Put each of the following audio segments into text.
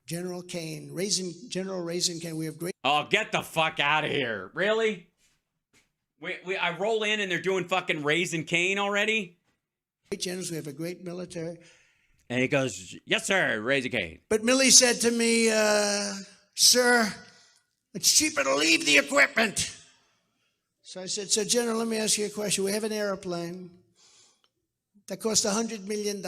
General Kane, General Raisin Kane. We have great. Oh, get the fuck out of here! Really? I roll in and they're doing fucking Raisin Cane already. Great generals. We have a great military. And he goes, "Yes, sir, Raisin Cane." But Millie said to me, "Sir, it's cheaper to leave the equipment." So I said, "So General, let me ask you a question. We have an airplane that costs $100 million.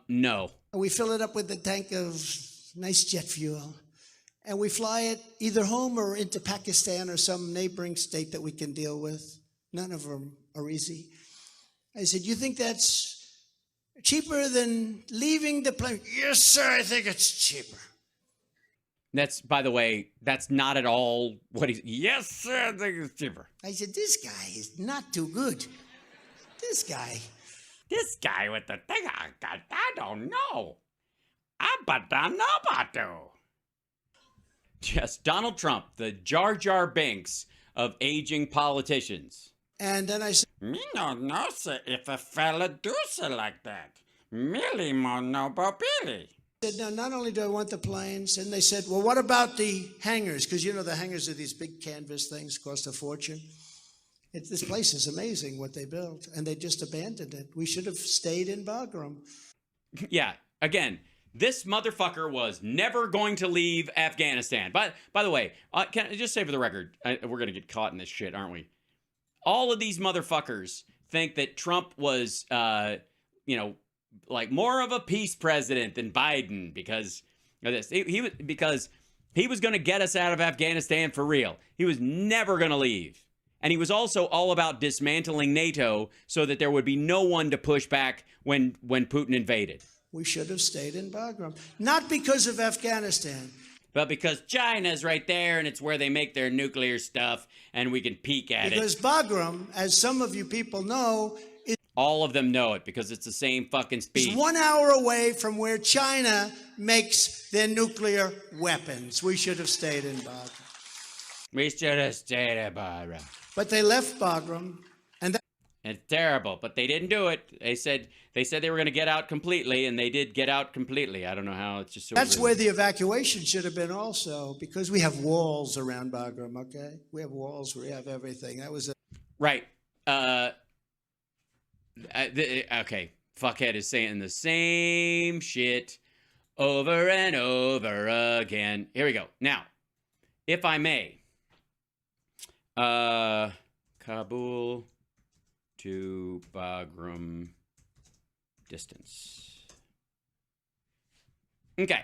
No. And we fill it up with a tank of nice jet fuel. And we fly it either home or into Pakistan or some neighboring state that we can deal with. None of them are easy." I said, "You think that's cheaper than leaving the plane?" "Yes, sir, I think it's cheaper." That's, by the way, that's not at all what he's... Yes, sir, I think it's cheaper. I said, "This guy is not too good. This guy with the thing I don't know. But I know about to." Yes, Donald Trump, the Jar Jar Binks of aging politicians. And then I said, "Me no know, sir, if a fella do so like that. Millie mo know about Billy." "No, not only do I want the planes," and they said, "Well, what about the hangars?" Because, you know, the hangars are these big canvas things, cost a fortune. This place is amazing what they built, and they just abandoned it. We should have stayed in Bagram. Yeah, again, this motherfucker was never going to leave Afghanistan. By the way, can I just say for the record, we're going to get caught in this shit, aren't we? All of these motherfuckers think that Trump was, like more of a peace president than Biden because of this. Because he was going to get us out of Afghanistan for real. He was never going to leave. And he was also all about dismantling NATO so that there would be no one to push back when Putin invaded. We should have stayed in Bagram. Not because of Afghanistan, but because China's right there and it's where they make their nuclear stuff and we can peek at it. Because Bagram, as some of you people know, all of them know it because it's the same fucking speed. It's 1 hour away from where China makes their nuclear weapons. We should have stayed in Bagram. We should have stayed in Bagram. But they left Bagram, and it's terrible, but they didn't do it. They said they were going to get out completely, and they did get out completely. I don't know how. It's just so that's where the evacuation should have been also, because we have walls around Bagram. Okay, we have walls. We have everything. That was right. Okay, fuckhead is saying the same shit over and over again. Here we go. Now, if I may, Kabul to Bagram distance. Okay,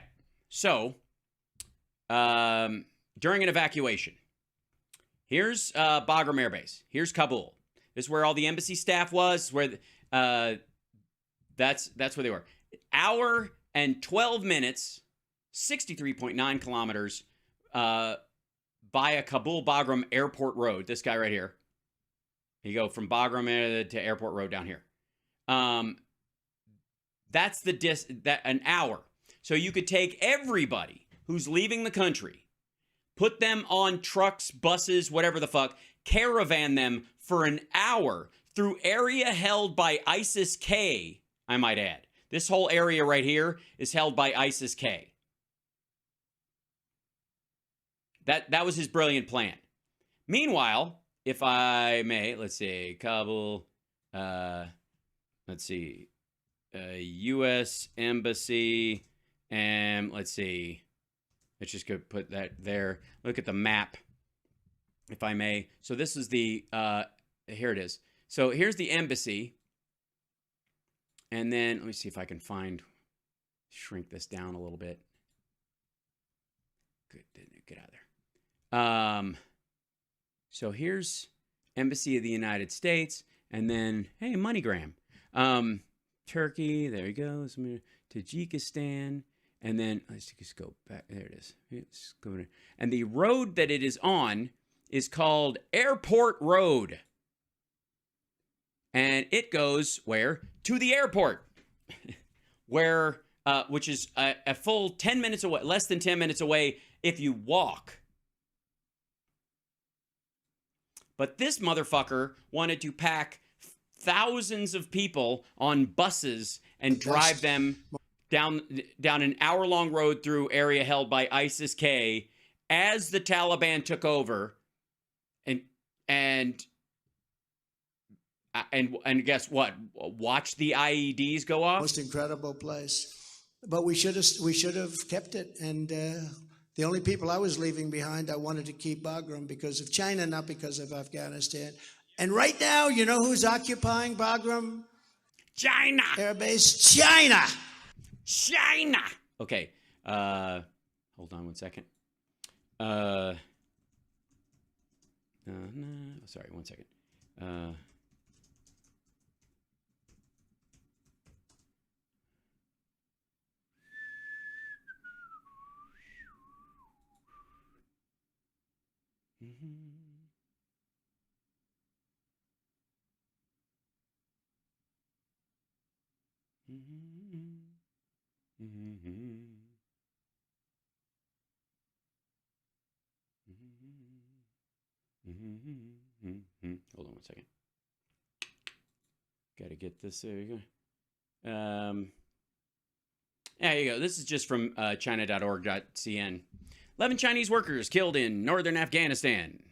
so during an evacuation, here's Bagram Air Base. Here's Kabul. This is where all the embassy staff was. Where that's where they were. Hour and 12 minutes, 63.9 kilometers via Kabul Bagram Airport Road. This guy right here. You go from Bagram to Airport Road down here. That's an hour. So you could take everybody who's leaving the country, put them on trucks, buses, whatever the fuck, caravan them for an hour through area held by ISIS-K, I might add. This whole area right here is held by ISIS-K. That was his brilliant plan. Meanwhile, if I may, let's see, Kabul, let's see, U.S. Embassy, and let's see, let's just go put that there. Look at the map, if I may. So this is the, here it is. So here's the embassy. And then, let me see if I can shrink this down a little bit. Good, get out of there. So here's Embassy of the United States. And then, hey, MoneyGram. Turkey, there he goes. Tajikistan. And then, let's just go back. There it is. Let's go there. And the road that it is on is called Airport Road. And it goes where? To the airport. Where, which is a full 10 minutes away, less than 10 minutes away if you walk. But this motherfucker wanted to pack thousands of people on buses and drive them down an hour-long road through area held by ISIS-K as the Taliban took over, and guess what? Watch the IEDs go off. Most incredible place. But we should have kept it. And the only people I was leaving behind, I wanted to keep Bagram because of China, not because of Afghanistan. And right now, you know who's occupying Bagram? China. Air base, China. China. Okay. Hold on one second. Sorry, one second. Hold on one second. Got to get this. There you go. There you go. This is just from china.org.cn. 11 Chinese workers killed in northern Afghanistan.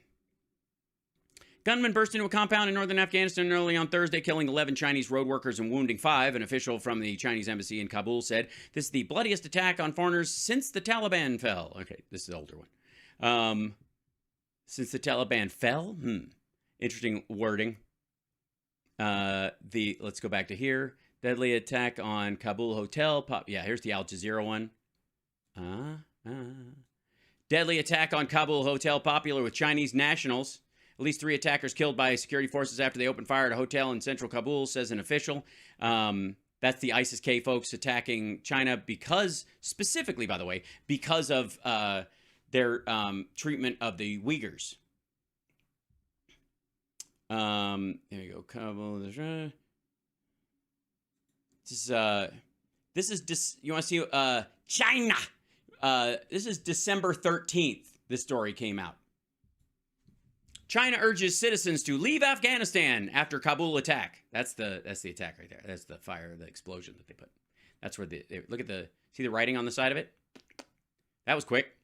Gunmen burst into a compound in northern Afghanistan early on Thursday, killing 11 Chinese road workers and wounding 5. An official from the Chinese embassy in Kabul said, "This is the bloodiest attack on foreigners since the Taliban fell." Okay, this is the older one. Since the Taliban fell? Interesting wording. Let's go back to here. Deadly attack on Kabul hotel. Here's the Al Jazeera one. Deadly attack on Kabul hotel, popular with Chinese nationals. At least 3 attackers killed by security forces after they opened fire at a hotel in central Kabul, says an official. That's the ISIS-K folks attacking China specifically, by the way, because of their treatment of the Uyghurs. There you go, Kabul. This is you want to see China? This is December 13th. This story came out. China urges citizens to leave Afghanistan after Kabul attack. That's the attack right there. That's the fire, the explosion that they put. That's where look at see the writing on the side of it? That was quick.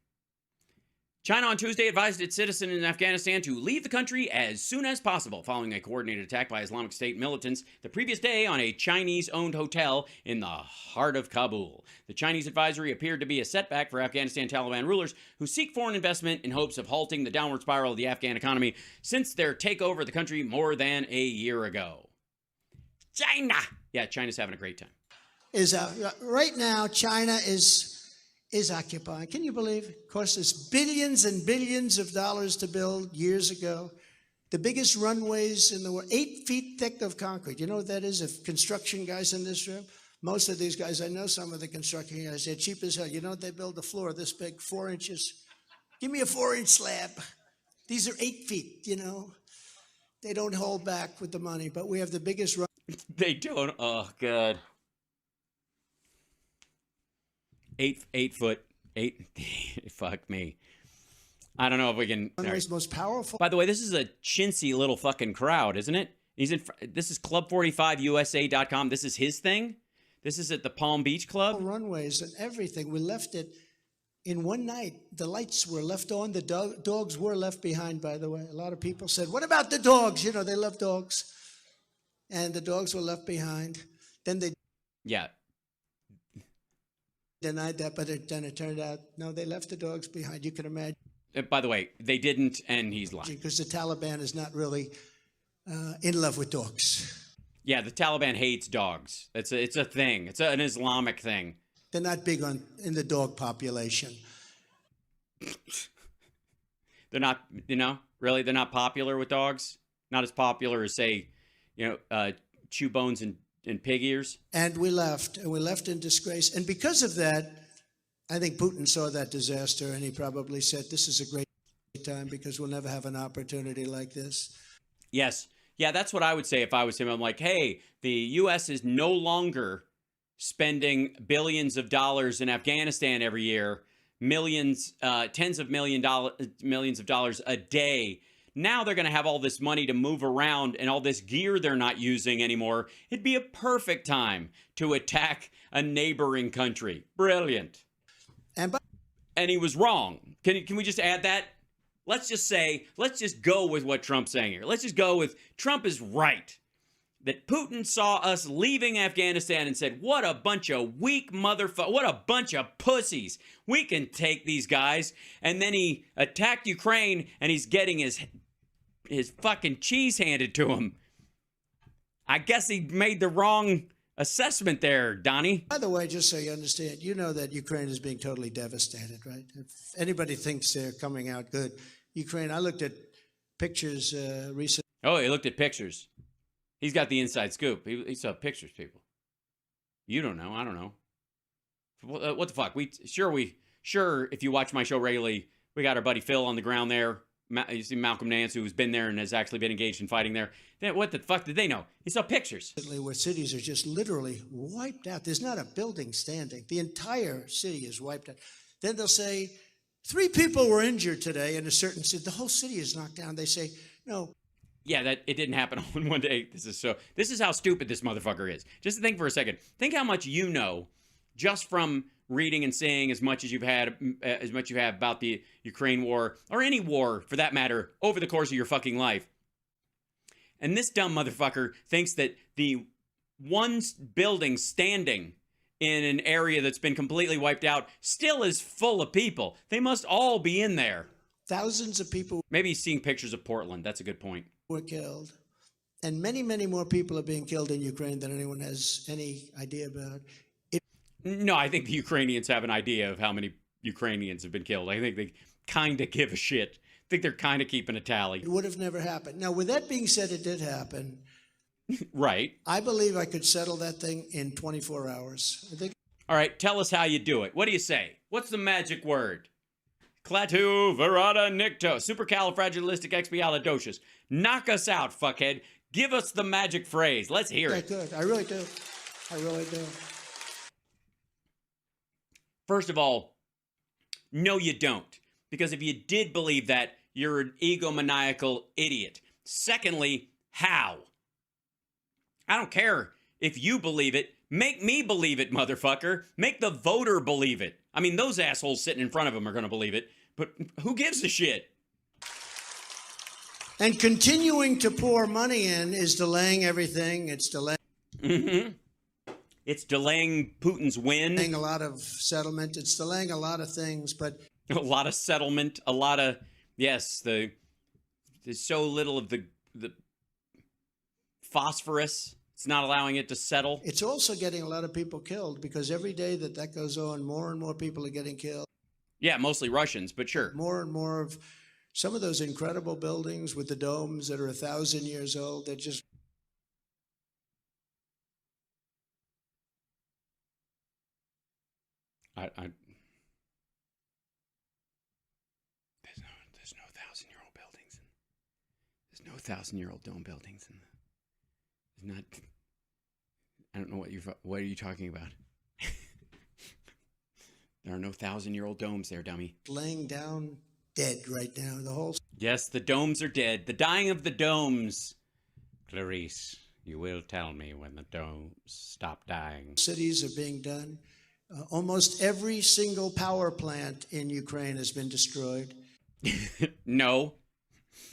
China on Tuesday advised its citizens in Afghanistan to leave the country as soon as possible following a coordinated attack by Islamic State militants the previous day on a Chinese-owned hotel in the heart of Kabul. The Chinese advisory appeared to be a setback for Afghanistan Taliban rulers who seek foreign investment in hopes of halting the downward spiral of the Afghan economy since their takeover of the country more than a year ago. China! Yeah, China's having a great time. Right now, China is occupying. Can you believe it? Of course, there's billions and billions of dollars to build years ago. The biggest runways in the world, 8 feet thick of concrete. You know what that is? If construction guys in this room, most of these guys, I know some of the construction guys, they're cheap as hell. You know what? They build a floor this big, 4 inches. Give me a 4-inch slab. These are 8 feet, you know. They don't hold back with the money, but we have the biggest run. They don't. Oh, God. 8 foot. Fuck me. I don't know if we can. Most powerful. By the way, this is a chintzy little fucking crowd, isn't it? This is Club45USA.com. This is his thing. This is at the Palm Beach Club. Runways and everything. We left it in one night. The lights were left on. The dogs were left behind, by the way. A lot of people said, "What about the dogs?" You know, they love dogs. And the dogs were left behind. Then they. Yeah. Denied that, but then it turned out, no, they left the dogs behind. You can imagine. By the way, they didn't, and he's lying. Because the Taliban is not really in love with dogs. Yeah, the Taliban hates dogs. It's a thing. It's an Islamic thing. They're not big in the dog population. They're not, really, they're not popular with dogs. Not as popular as, say, chew bones and pig ears. And we left in disgrace. And because of that, I think Putin saw that disaster and he probably said, "This is a great time because we'll never have an opportunity like this." Yes. Yeah, that's what I would say if I was him. I'm like, hey, the U.S. is no longer spending billions of dollars in Afghanistan every year, tens of millions of dollars a day. Now they're going to have all this money to move around and all this gear they're not using anymore. It'd be a perfect time to attack a neighboring country. Brilliant. And he was wrong. Can we just add that? Let's just go with what Trump's saying here. Let's just go with Trump is right. That Putin saw us leaving Afghanistan and said, what a bunch of weak motherfuckers, what a bunch of pussies. We can take these guys. And then he attacked Ukraine and he's getting his fucking cheese handed to him. I guess he made the wrong assessment there, Donnie. by the way, just so you understand, you know that Ukraine is being totally devastated, right? If anybody thinks they're coming out good, Ukraine, I looked at pictures recently. Oh, he looked at pictures. He's got the inside scoop. He saw pictures, people. You don't know. I don't know. What the fuck? Sure, if you watch my show regularly, we got our buddy Phil on the ground there. You see Malcolm Nance, who's been there and has actually been engaged in fighting there. Then what the fuck did they know? He saw pictures. Where cities are just literally wiped out. There's not a building standing. The entire city is wiped out. Then they'll say, 3 people were injured today in a certain city. The whole city is knocked down. They say, no. Yeah, that it didn't happen on one day. This is how stupid this motherfucker is. Just think for a second. Think how much you know just from reading and seeing as much as you have about the Ukraine war, or any war for that matter, over the course of your fucking life. And this dumb motherfucker thinks that the one building standing in an area that's been completely wiped out still is full of people. They must all be in there. Thousands of people Maybe he's seeing pictures of Portland. That's a good point. were killed. And many, many more people are being killed in Ukraine than anyone has any idea about. No, I think the Ukrainians have an idea of how many Ukrainians have been killed. I think they kind of give a shit. I think they're kind of keeping a tally. It would have never happened. Now, with that being said, it did happen. Right. I believe I could settle that thing in 24 hours. I think. All right, tell us how you do it. What do you say? What's the magic word? Klaatu Verada Nicto, supercalifragilisticexpialidocious. Knock us out, fuckhead. Give us the magic phrase. Let's hear it. Good. I really do. I really do. First of all, no, you don't. Because if you did believe that, you're an egomaniacal idiot. Secondly, how? I don't care if you believe it. Make me believe it, motherfucker. Make the voter believe it. I mean, those assholes sitting in front of him are going to believe it. But who gives a shit? And continuing to pour money in is delaying everything. It's delaying. Mm-hmm. It's delaying Putin's win. A lot of settlement. It's delaying a lot of things, but a lot of settlement. A lot of there's so little of the phosphorus. It's not allowing it to settle. It's also getting a lot of people killed because every day that goes on, more and more people are getting killed. Yeah, mostly Russians, but sure. More and more of some of those incredible buildings with the domes that are 1,000 years old. They're just. There's no 1,000-year-old buildings. There's no 1,000-year-old dome buildings. There's not. I don't know what are you talking about? There are no 1,000-year-old domes there, dummy. Laying down dead right now. The whole. Yes, the domes are dead. The dying of the domes. Clarice, you will tell me when the domes stop dying. Cities are being done. Almost every single power plant in Ukraine has been destroyed. No.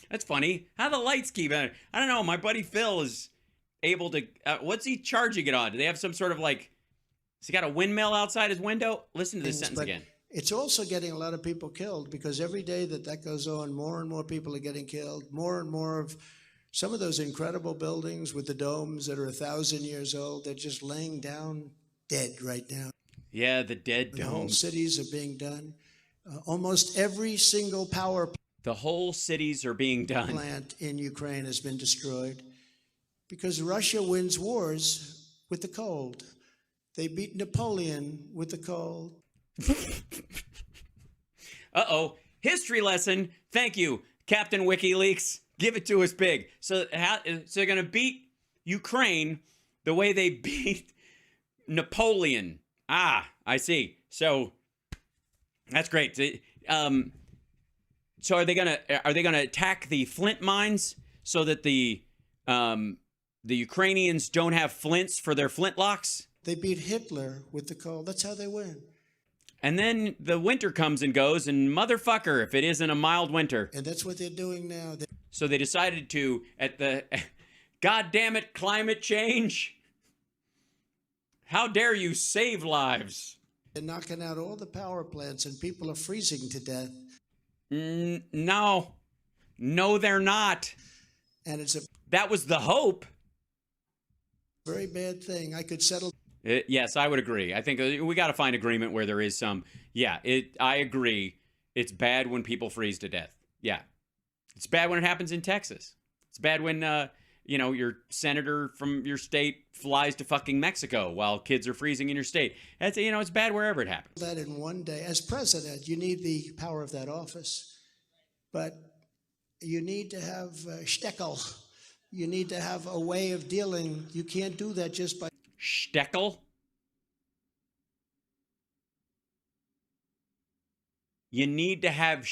That's funny. How the lights keep on? I don't know. My buddy Phil is able to. What's he charging it on? Do they have some sort of like. Has he got a windmill outside his window? Listen to this sentence again. It's also getting a lot of people killed because every day that goes on, more and more people are getting killed. More and more of some of those incredible buildings with the domes that are 1,000 years old, they're just laying down dead right now. Yeah, the dead domes. The whole cities are being done. Almost every single power plant. The whole cities are being done. Plant in Ukraine has been destroyed because Russia wins wars with the cold. They beat Napoleon with the cold. Uh-oh. History lesson. Thank you, Captain WikiLeaks. Give it to us big. So they're going to beat Ukraine the way they beat Napoleon. Ah, I see. So that's great. So are they gonna attack the flint mines so that the Ukrainians don't have flints for their flintlocks? They beat Hitler with the cold. That's how they win. And then the winter comes and goes, and motherfucker, if it isn't a mild winter. And that's what they're doing now. So they decided to, at the, God damn it, climate change. How dare you save lives? They're knocking out all the power plants and people are freezing to death. No. No, they're not. And it's a That was the hope. very bad thing. I could settle. Yes, I would agree. I think we got to find agreement where there is some. Yeah, I agree. It's bad when people freeze to death. Yeah. It's bad when it happens in Texas. It's bad when, your senator from your state flies to fucking Mexico while kids are freezing in your state. That's, it's bad wherever it happens. That in one day. As president, you need the power of that office. But you need to have shtickle. You need to have a way of dealing. You can't do that just by... Steckel? You need to have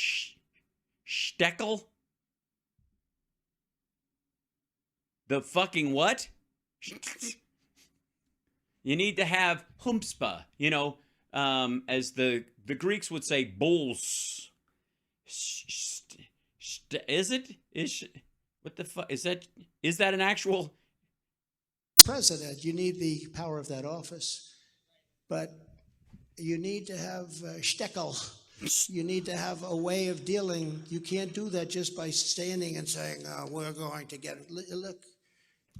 Steckel? The fucking what? You need to have humpspa, as the Greeks would say, bulls. Is it? What the fuck? Is that an actual... President, you need the power of that office. But you need to have shtickle. You need to have a way of dealing. You can't do that just by standing and saying, we're going to get it. Look.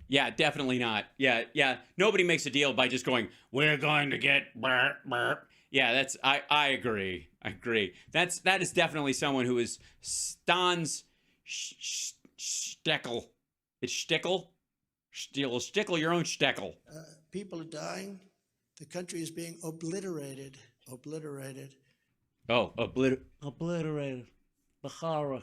Yeah, definitely not. Yeah. Nobody makes a deal by just going, we're going to get burp, burp. Yeah, I agree. That is definitely someone who is Stan's Steckel. It's Stickel? Stickle your own Steckel. People are dying. The country is being obliterated. Oh, obliterated. Bahara.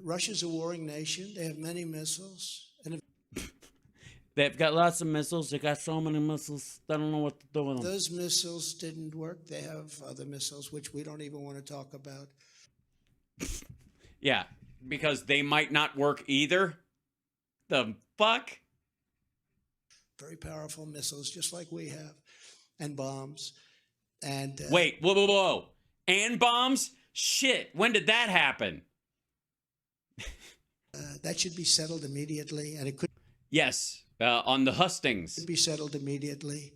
Russia's a warring nation. They have many missiles. And they've got lots of missiles. They got so many missiles. They don't know what to do with them. Those missiles didn't work. They have other missiles, which we don't even want to talk about. Yeah, because they might not work either. The fuck? Very powerful missiles, just like we have. And bombs. And wait, whoa. And bombs? Shit, when did that happen? That should be settled immediately, and it could. Yes, on the hustings. Be settled immediately.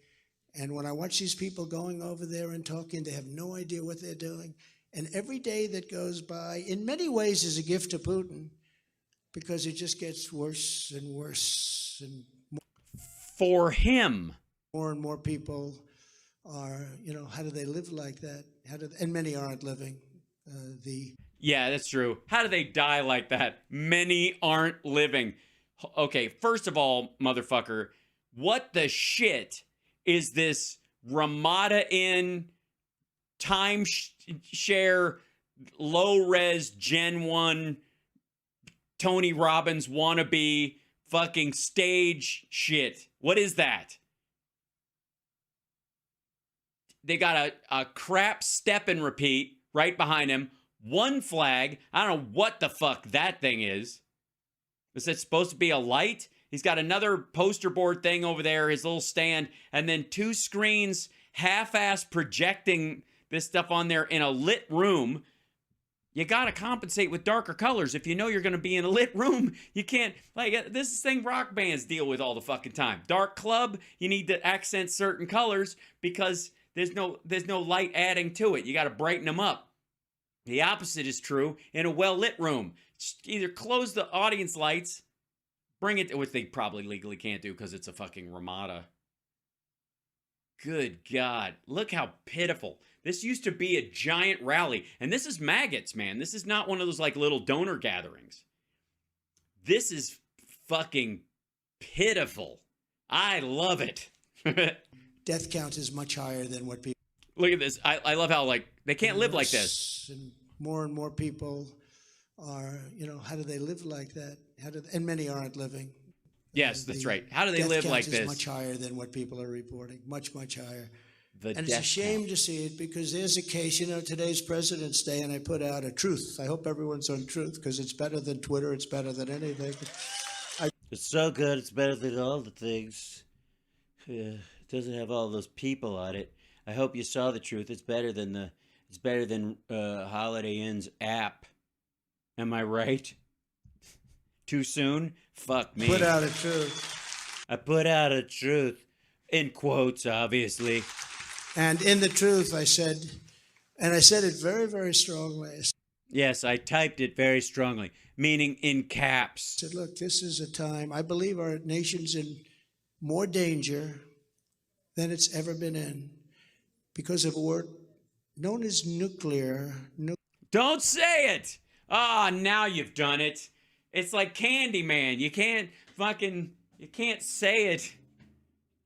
And when I watch these people going over there and talking, they have no idea what they're doing. And every day that goes by, in many ways, is a gift to Putin, because it just gets worse and worse, and for him. More and more people are, how do they live like that? And many aren't living. Yeah, that's true. How do they die like that? Many aren't living. Okay, first of all, motherfucker, what the shit is this Ramada Inn timeshare low-res Gen 1 Tony Robbins wannabe fucking stage shit? What is that? They got a crap step and repeat right behind him. One flag. I don't know what the fuck that thing is. Is it supposed to be a light? He's got another poster board thing over there, his little stand, and then two screens half-ass projecting this stuff on there in a lit room. You got to compensate with darker colors. If you know you're going to be in a lit room, you can't, this is the thing rock bands deal with all the fucking time. Dark club, you need to accent certain colors because there's no light adding to it. You got to brighten them up. The opposite is true in a well-lit room. Either close the audience lights, bring it, which they probably legally can't do because it's a fucking Ramada. Good God. Look how pitiful. This used to be a giant rally. And this is maggots, man. This is not one of those little donor gatherings. This is fucking pitiful. I love it. Death count is much higher than what people... Look at this. I love how, they can't live like this. And more people are, how do they live like that? And many aren't living. Yes, that's right. How do they live like this? Death count is much higher than what people are reporting. Much higher. And it's a shame to see it because there's a case, today's President's Day, and I put out a truth. I hope everyone's on truth because it's better than Twitter. It's better than anything. It's so good. It's better than all the things. it doesn't have all those people on it. I hope you saw the truth. It's better than Holiday Inn's app. Am I right? Too soon? Fuck me. Put out a truth. I put out a truth. In quotes, obviously. And in the truth, I said, and I said it very, very strongly. Yes, I typed it very strongly, meaning in caps. I said, look, this is a time, I believe our nation's in more danger than it's ever been in because of a word known as nuclear. Don't say it! Ah, now you've done it. It's like Candyman. You can't say it.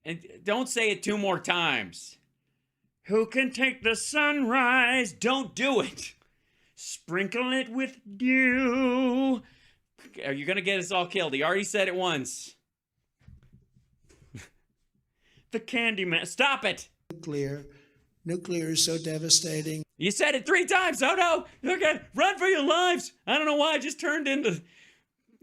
And don't say it 2 more times. Who can take the sunrise? Don't do it. Sprinkle it with dew. Are you going to get us all killed? He already said it once. The Candyman. Stop it. Nuclear is so devastating. You said it 3 times. Oh no. Okay, run for your lives. I don't know why I just turned into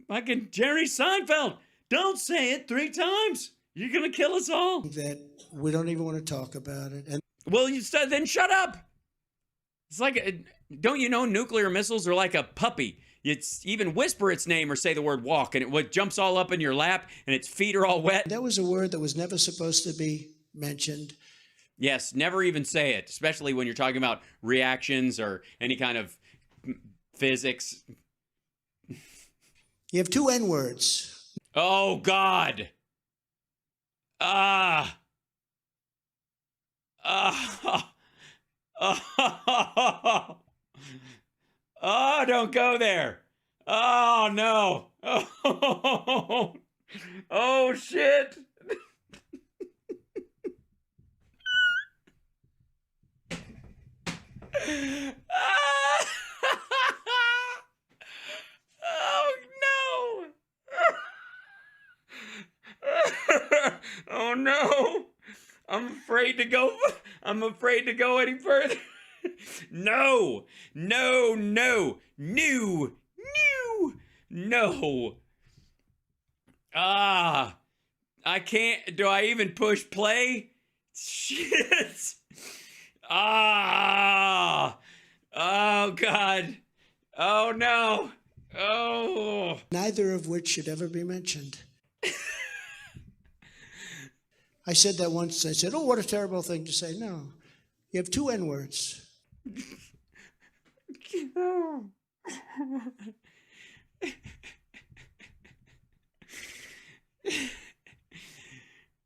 fucking Jerry Seinfeld. Don't say it 3 times. You're going to kill us all. That we don't even want to talk about it. And well, you said then shut up. It's like, don't you know nuclear missiles are like a puppy? It's even whisper its name or say the word walk, and it jumps all up in your lap, and its feet are all wet. that was a word that was never supposed to be mentioned. Yes, never even say it, especially when you're talking about reactions or any kind of physics. You have 2 N-words. Oh, God. Ah. Oh, don't go there. Oh, no. Oh, oh shit. Oh, no. Oh, no. I'm afraid to go any further. No. Ah, I can't. Do I even push play? Shit. Ah. Oh, God. Oh, no. Oh. Neither of which should ever be mentioned. I said that once. I said, oh, what a terrible thing to say. No. You have 2 N-words.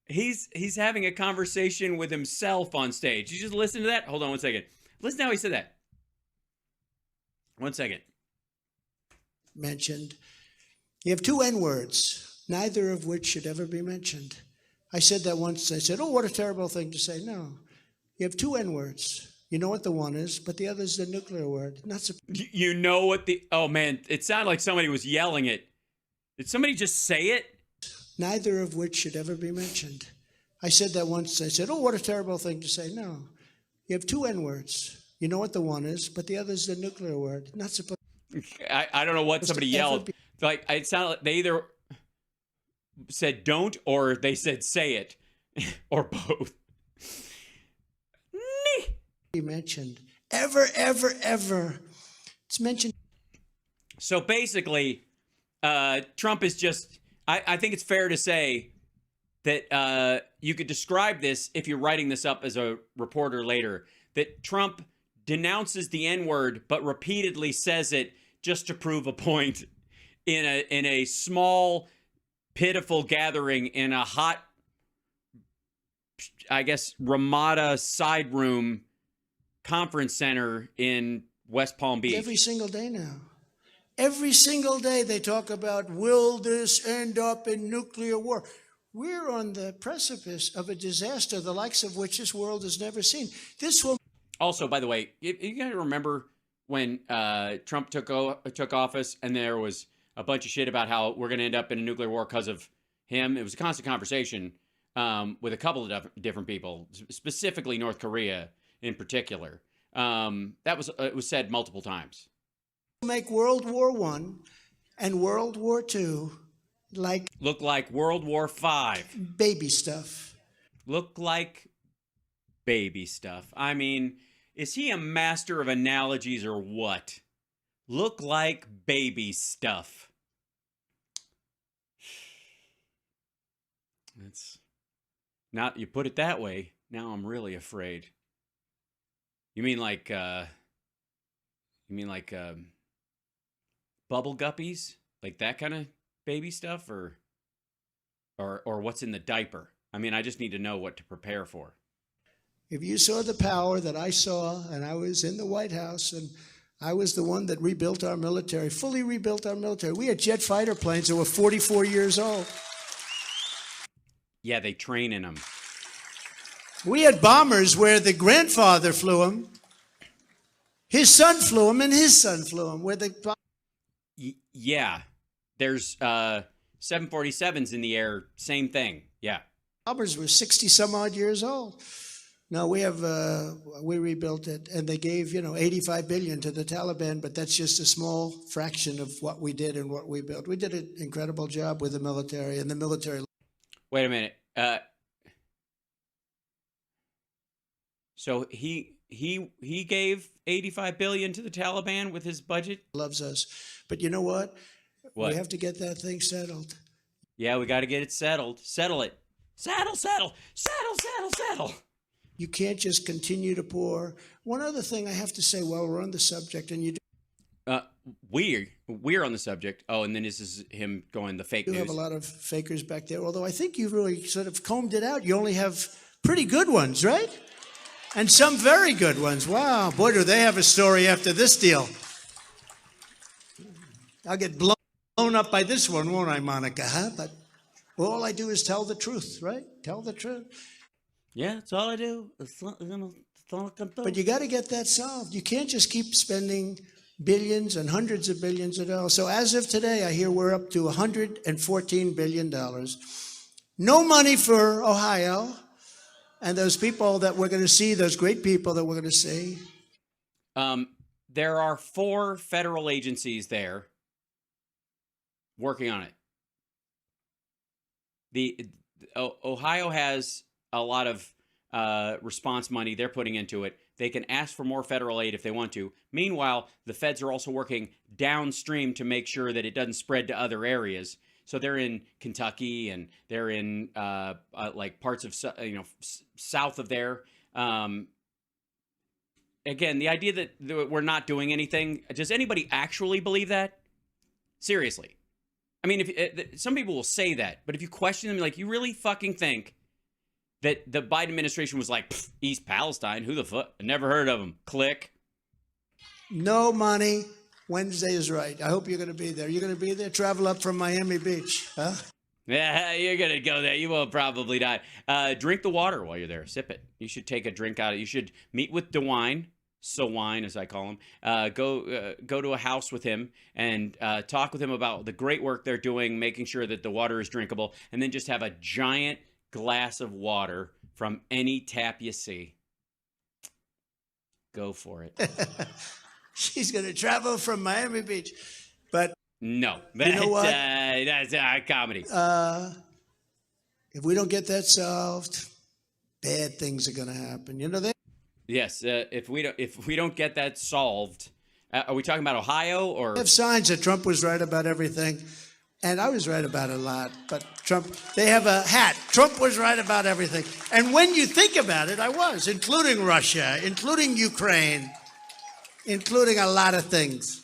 He's having a conversation with himself on stage. You just listen to that? Hold on 1 second. Listen to how he said that. 1 second. Mentioned. You have 2 N-words, neither of which should ever be mentioned. I said that once. I said, oh, what a terrible thing to say. No. You have 2 N-words. You know what the one is, but the other is the nuclear word. You know what the... Oh, man. It sounded like somebody was yelling it. Did somebody just say it? Neither of which should ever be mentioned. I said that once. I said, oh, what a terrible thing to say. No. You have 2 N-words. You know what the one is, but the other is the nuclear word. Not supposed. I don't know what somebody yelled. Like, it sounded like they either said don't or they said say it. Or both. Be mentioned. Ever. It's mentioned. So basically, Trump is just... I think it's fair to say that you could describe this, if you're writing this up as a reporter later, that Trump denounces the N-word but repeatedly says it just to prove a point in a small, pitiful gathering in a hot, I guess, Ramada side room conference center in West Palm Beach. Every single day now. Every single day they talk about, will this end up in nuclear war? We're on the precipice of a disaster, the likes of which this world has never seen. This will... Also, by the way, you got to remember when Trump took office and there was a bunch of shit about how we're going to end up in a nuclear war because of him. It was a constant conversation with a couple of different people, specifically North Korea in particular. It was said multiple times. Make World War I and World War II look like World War V. Baby stuff. Look like baby stuff. I mean, is he a master of analogies or what? Look like baby stuff. That's not, you put it that way, now I'm really afraid. You mean like bubble guppies? Like that kind of baby stuff, or what's in the diaper? I mean, I just need to know what to prepare for. If you saw the power that I saw, and I was in the White House, and I was the one that rebuilt our military, fully rebuilt our military. We had jet fighter planes that were 44 years old. Yeah, they train in them. We had bombers where the grandfather flew them, his son flew them, and his son flew them. Yeah, there's 747s in the air, same thing. Yeah. Bombers were 60 some odd years old. No, we rebuilt it, and they gave, 85 billion to the Taliban, but that's just a small fraction of what we did and what we built. We did an incredible job with the military, and the military. Wait a minute. So he gave 85 billion to the Taliban with his budget? Loves us. But you know what? What? We have to get that thing settled. Yeah, we got to get it settled. Settle it. Settle. You can't just continue to pour. One other thing I have to say while we're on the subject, and you we're on the subject. Oh, and then this is him going the fake do news. have a lot of fakers back there, although I think you've really sort of combed it out. You only have pretty good ones, right? And some very good ones. Wow, boy, do they have a story after this deal. I'll get blown up by this one, won't I, Monica? Huh? But all I do is tell the truth, right? Tell the truth. Yeah, that's all I do. But you got to get that solved. You can't just keep spending billions and hundreds of billions of dollars. So as of today, I hear we're up to $114 billion. No money for Ohio and those people that we're going to see, those great people that we're going to see. There are 4 federal agencies there working on it. Ohio has a lot of response money they're putting into it. They can ask for more federal aid if they want to. Meanwhile, the feds are also working downstream to make sure that it doesn't spread to other areas. So they're in Kentucky, and they're in like parts of south of there. Again, the idea that we're not doing anything. Does anybody actually believe that? Seriously. I mean, if some people will say that, but if you question them, like, you really fucking think that the Biden administration was like, East Palestine, who the fuck? I never heard of them. Click. No money. Wednesday is right. I hope you're going to be there. You're going to be there? Travel up from Miami Beach, huh? Yeah, you're going to go there. You will probably die. Drink the water while you're there. Sip it. You should take a drink out of it. You should meet with DeWine. So wine, as I call him, go to a house with him and talk with him about the great work they're doing, making sure that the water is drinkable, and then just have a giant glass of water from any tap you see. Go for it. She's going to travel from Miami Beach, but no, you know what? That's comedy. If we don't get that solved, bad things are going to happen. You know that. Yes, if we don't get that solved, are we talking about Ohio or? I have signs that Trump was right about everything, and I was right about a lot. But Trump, they have a hat. Trump was right about everything, and when you think about it, I was, including Russia, including Ukraine, including a lot of things.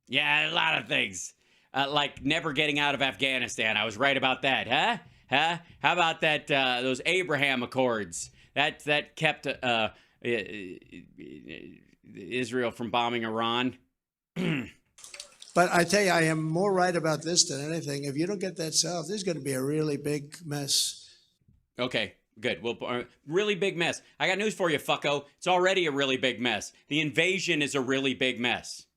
Yeah, a lot of things, like never getting out of Afghanistan. I was right about that, huh? How about that? Those Abraham Accords that kept. Israel from bombing Iran. But I tell you, I am more right about this than anything. If you don't get that solved, there's going to be a really big mess. Okay, good. Well, really big mess. I got news for you, fucko. It's already a really big mess. The invasion is a really big mess.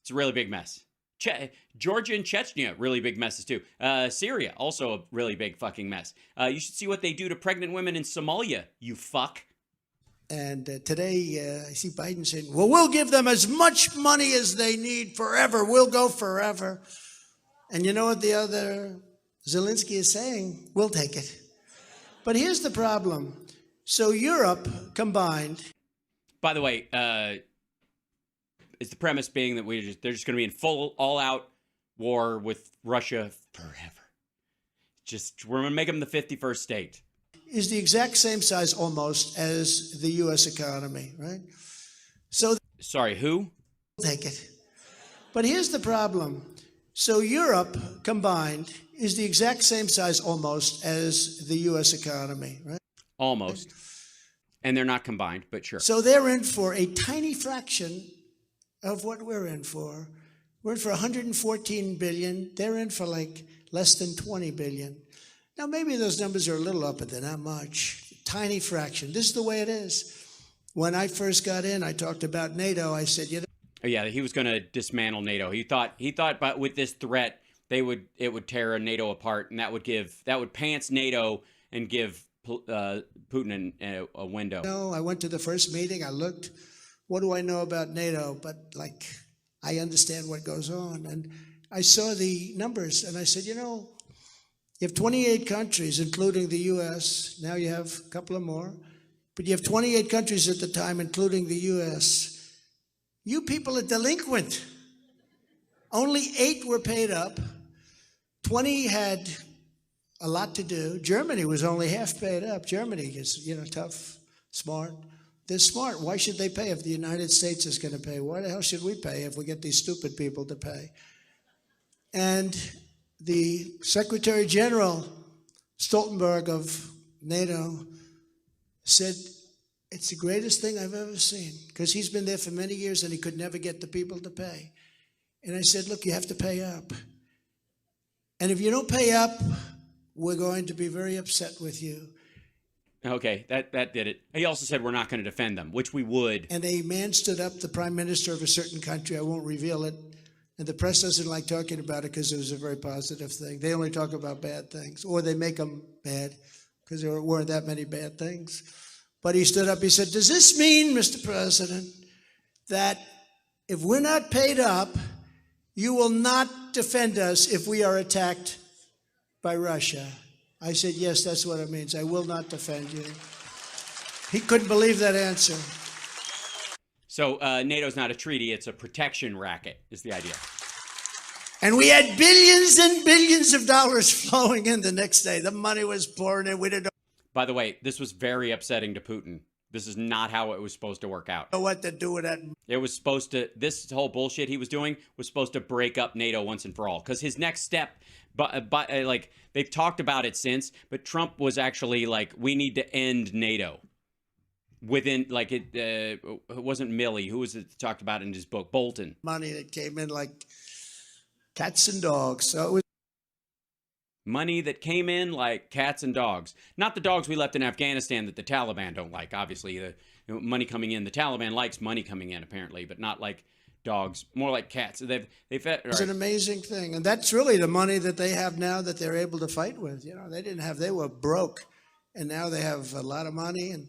It's a really big mess. Georgia and Chechnya, really big messes too. Syria, also a really big fucking mess. You should see what they do to pregnant women in Somalia, you fuck. And today, I see Biden saying, well, we'll give them as much money as they need forever. We'll go forever. And you know what the other Zelensky is saying? We'll take it. But here's the problem. So Europe combined. By the way, is the premise being that they're just going to be in full, all-out war with Russia forever? We're going to make them the 51st state. Is the exact same size almost as the U.S. economy, right? So sorry, who? Take it. But here's the problem. So Europe combined is the exact same size almost as the U.S. economy, right? Almost. And they're not combined, but sure. So they're in for a tiny fraction of what we're in for. We're in for 114 billion. They're in for like less than 20 billion. Now, maybe those numbers are a little up, but they're not much. Tiny fraction. This is the way it is. When I first got in, I talked about NATO. I said, you know. Oh, yeah, he was going to dismantle NATO. He thought, but with this threat, it would tear NATO apart, and that would pants NATO and give Putin a window. No, I went to the first meeting. I looked. What do I know about NATO? But like, I understand what goes on, and I saw the numbers, and I said, you know, you have 28 countries, including the U.S. Now you have a couple of more, but you have 28 countries at the time, including the U.S. You people are delinquent. Only 8 were paid up. 20 had a lot to do. Germany was only half paid up. Germany is, you know, tough, smart. They're smart. Why should they pay if the United States is going to pay? Why the hell should we pay if we get these stupid people to pay? And the Secretary General Stoltenberg of NATO said, it's the greatest thing I've ever seen, because he's been there for many years and he could never get the people to pay. And I said, look, you have to pay up. And if you don't pay up, we're going to be very upset with you. Okay, that did it. He also said we're not going to defend them, which we would. And a man stood up, the prime minister of a certain country, I won't reveal it, and the press doesn't like talking about it because it was a very positive thing. They only talk about bad things, or they make them bad because there weren't that many bad things. But he stood up, he said, does this mean, Mr. President, that if we're not paid up, you will not defend us if we are attacked by Russia? I said, yes, that's what it means. I will not defend you. He couldn't believe that answer. So NATO's not a treaty, it's a protection racket, is the idea. And we had billions and billions of dollars flowing in the next day. The money was pouring in. We didn't know. By the way, this was very upsetting to Putin. This is not how it was supposed to work out. Know what to do with that. It was supposed to, this whole bullshit he was doing was supposed to break up NATO once and for all. Because his next step, like, they've talked about it since, but Trump was actually like, we need to end NATO. Within, like, it wasn't Milley, who was it talked about in his book? Bolton. Money that came in like cats and dogs. So it was money that came in like cats and dogs. Not the dogs we left in Afghanistan that the Taliban don't like. Obviously, money coming in. The Taliban likes money coming in, apparently, but not like dogs. More like cats. It's an amazing thing. And that's really the money that they have now that they're able to fight with. You know, they were broke. And now they have a lot of money, and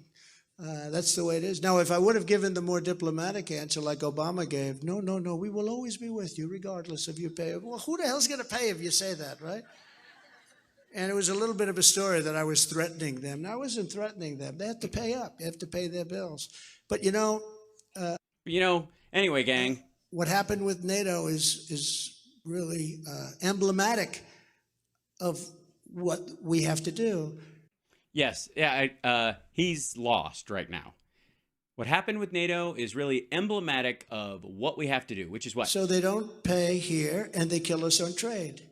that's the way it is. Now, if I would have given the more diplomatic answer like Obama gave, no, we will always be with you regardless of you pay. Well, who the hell's going to pay if you say that, right? And it was a little bit of a story that I was threatening them. No, I wasn't threatening them. They have to pay up. They have to pay their bills. But, anyway, gang. What happened with NATO is really emblematic of what we have to do. Yes. Yeah. He's lost right now. What happened with NATO is really emblematic of what we have to do, which is what? So they don't pay here and they kill us on trade.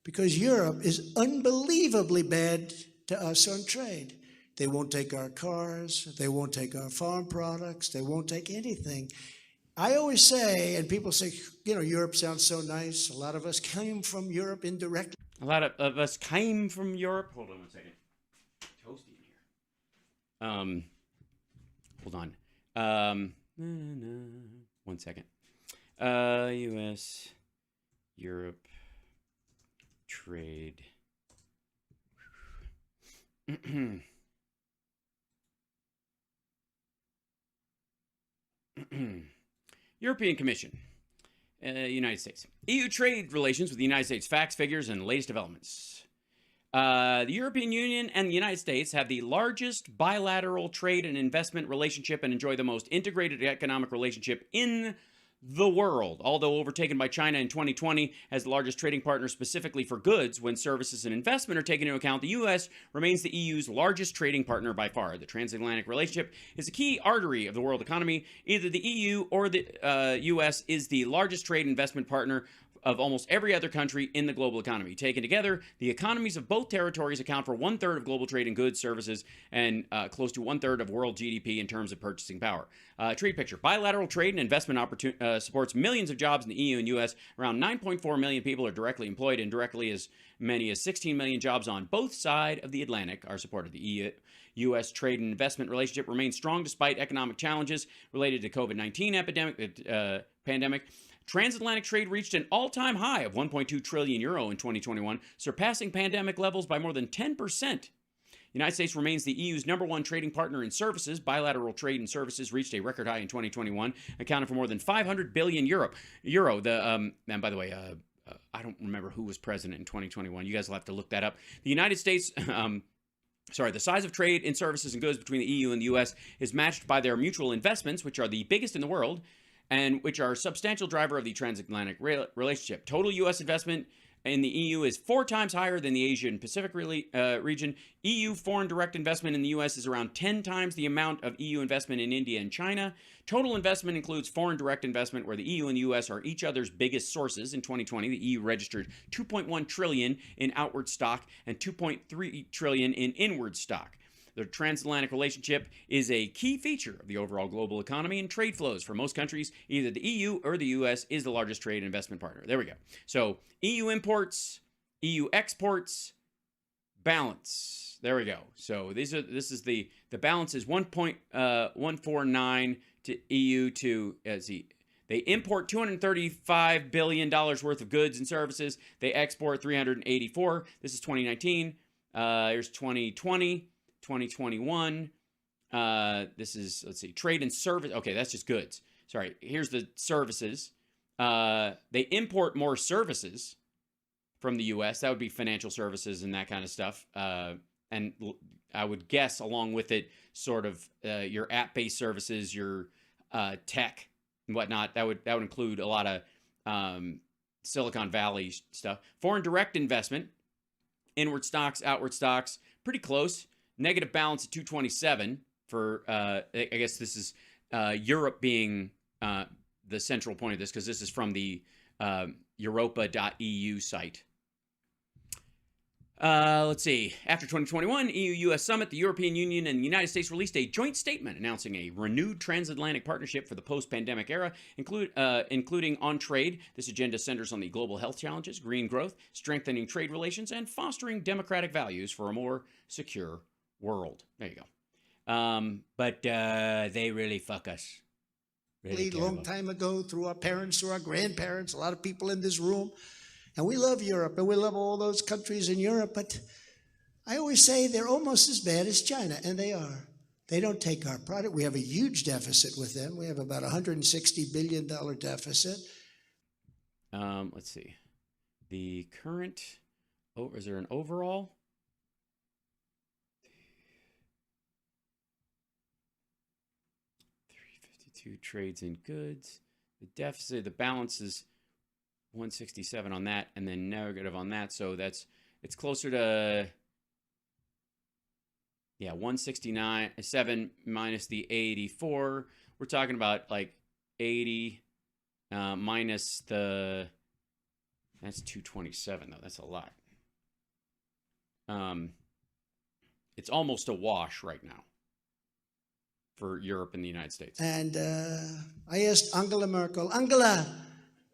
Because Europe is unbelievably bad to us on trade. They won't take our cars. They won't take our farm products. They won't take anything. I always say, and people say, Europe sounds so nice. A lot of us came from Europe indirectly. A lot of us came from Europe. Hold on one second. Toasty in here. Hold on. 1 second. U.S., Europe. Trade. European Commission, United States. EU trade relations with the United States, facts, figures, and latest developments. The European Union and the United States have the largest bilateral trade and investment relationship and enjoy the most integrated economic relationship in the world, although overtaken by China in 2020 as the largest trading partner specifically for goods. When services and investment are taken into account, the U.S. remains the EU's largest trading partner by far. The transatlantic relationship is a key artery of the world economy. Either the EU or the U.S. is the largest trade and investment partner of almost every other country in the global economy. Taken together, the economies of both territories account for 1/3 of global trade in goods, services, and close to 1/3 of world GDP in terms of purchasing power. Trade picture. Bilateral trade and investment supports millions of jobs in the EU and US. Around 9.4 million people are directly employed. Indirectly, as many as 16 million jobs on both sides of the Atlantic are supported. The EU-US trade and investment relationship remains strong despite economic challenges related to COVID-19 pandemic. Transatlantic trade reached an all-time high of 1.2 trillion euro in 2021, surpassing pandemic levels by more than 10%. The United States remains the EU's #1 trading partner in services. Bilateral trade and services reached a record high in 2021, accounting for more than 500 billion euro. And by the way, I don't remember who was president in 2021. You guys will have to look that up. The United States, the size of trade in services and goods between the EU and the US is matched by their mutual investments, which are the biggest in the world, and which are a substantial driver of the transatlantic relationship. Total U.S. investment in the EU is 4 times higher than the Asian Pacific region. EU foreign direct investment in the U.S. is around 10 times the amount of EU investment in India and China. Total investment includes foreign direct investment, where the EU and the U.S. are each other's biggest sources. In 2020, the EU registered $2.1 trillion in outward stock and $2.3 trillion in inward stock. The transatlantic relationship is a key feature of the overall global economy and trade flows. For most countries, either the EU or the US is the largest trade and investment partner. There we go. So EU imports, EU exports, balance. There we go. So this is the balance is 1.149 to EU to they import $235 billion worth of goods and services. They export 384. This is 2019. Here's 2020. 2021. This is, let's see, trade and service. Okay, that's just goods. Sorry, here's the services. They import more services from the U.S. That would be financial services and that kind of stuff. And I would guess along with it, sort of your app-based services, your tech and whatnot. That would include a lot of Silicon Valley stuff. Foreign direct investment, inward stocks, outward stocks, pretty close. Negative balance at 227 for, I guess this is Europe being the central point of this, because this is from the europa.eu site. Let's see. After 2021 EU-US summit, the European Union and the United States released a joint statement announcing a renewed transatlantic partnership for the post-pandemic era, including on trade. This agenda centers on the global health challenges, green growth, strengthening trade relations, and fostering democratic values for a more secure world. There you go. But they really fuck us. Really A long time ago, through our parents, through our grandparents, a lot of people in this room. And we love Europe, and we love all those countries in Europe, but I always say they're almost as bad as China, and they are. They don't take our product. We have a huge deficit with them. We have about $160 billion deficit. Let's see. The current, is there an overall? 352 trades in goods. The deficit, the balance is 167 on that, and then negative on that. So it's closer to 169.7 minus the 84. We're talking about like 80 minus that's 227 though. That's a lot. It's almost a wash right now for Europe and the United States. And I asked Angela Merkel, Angela,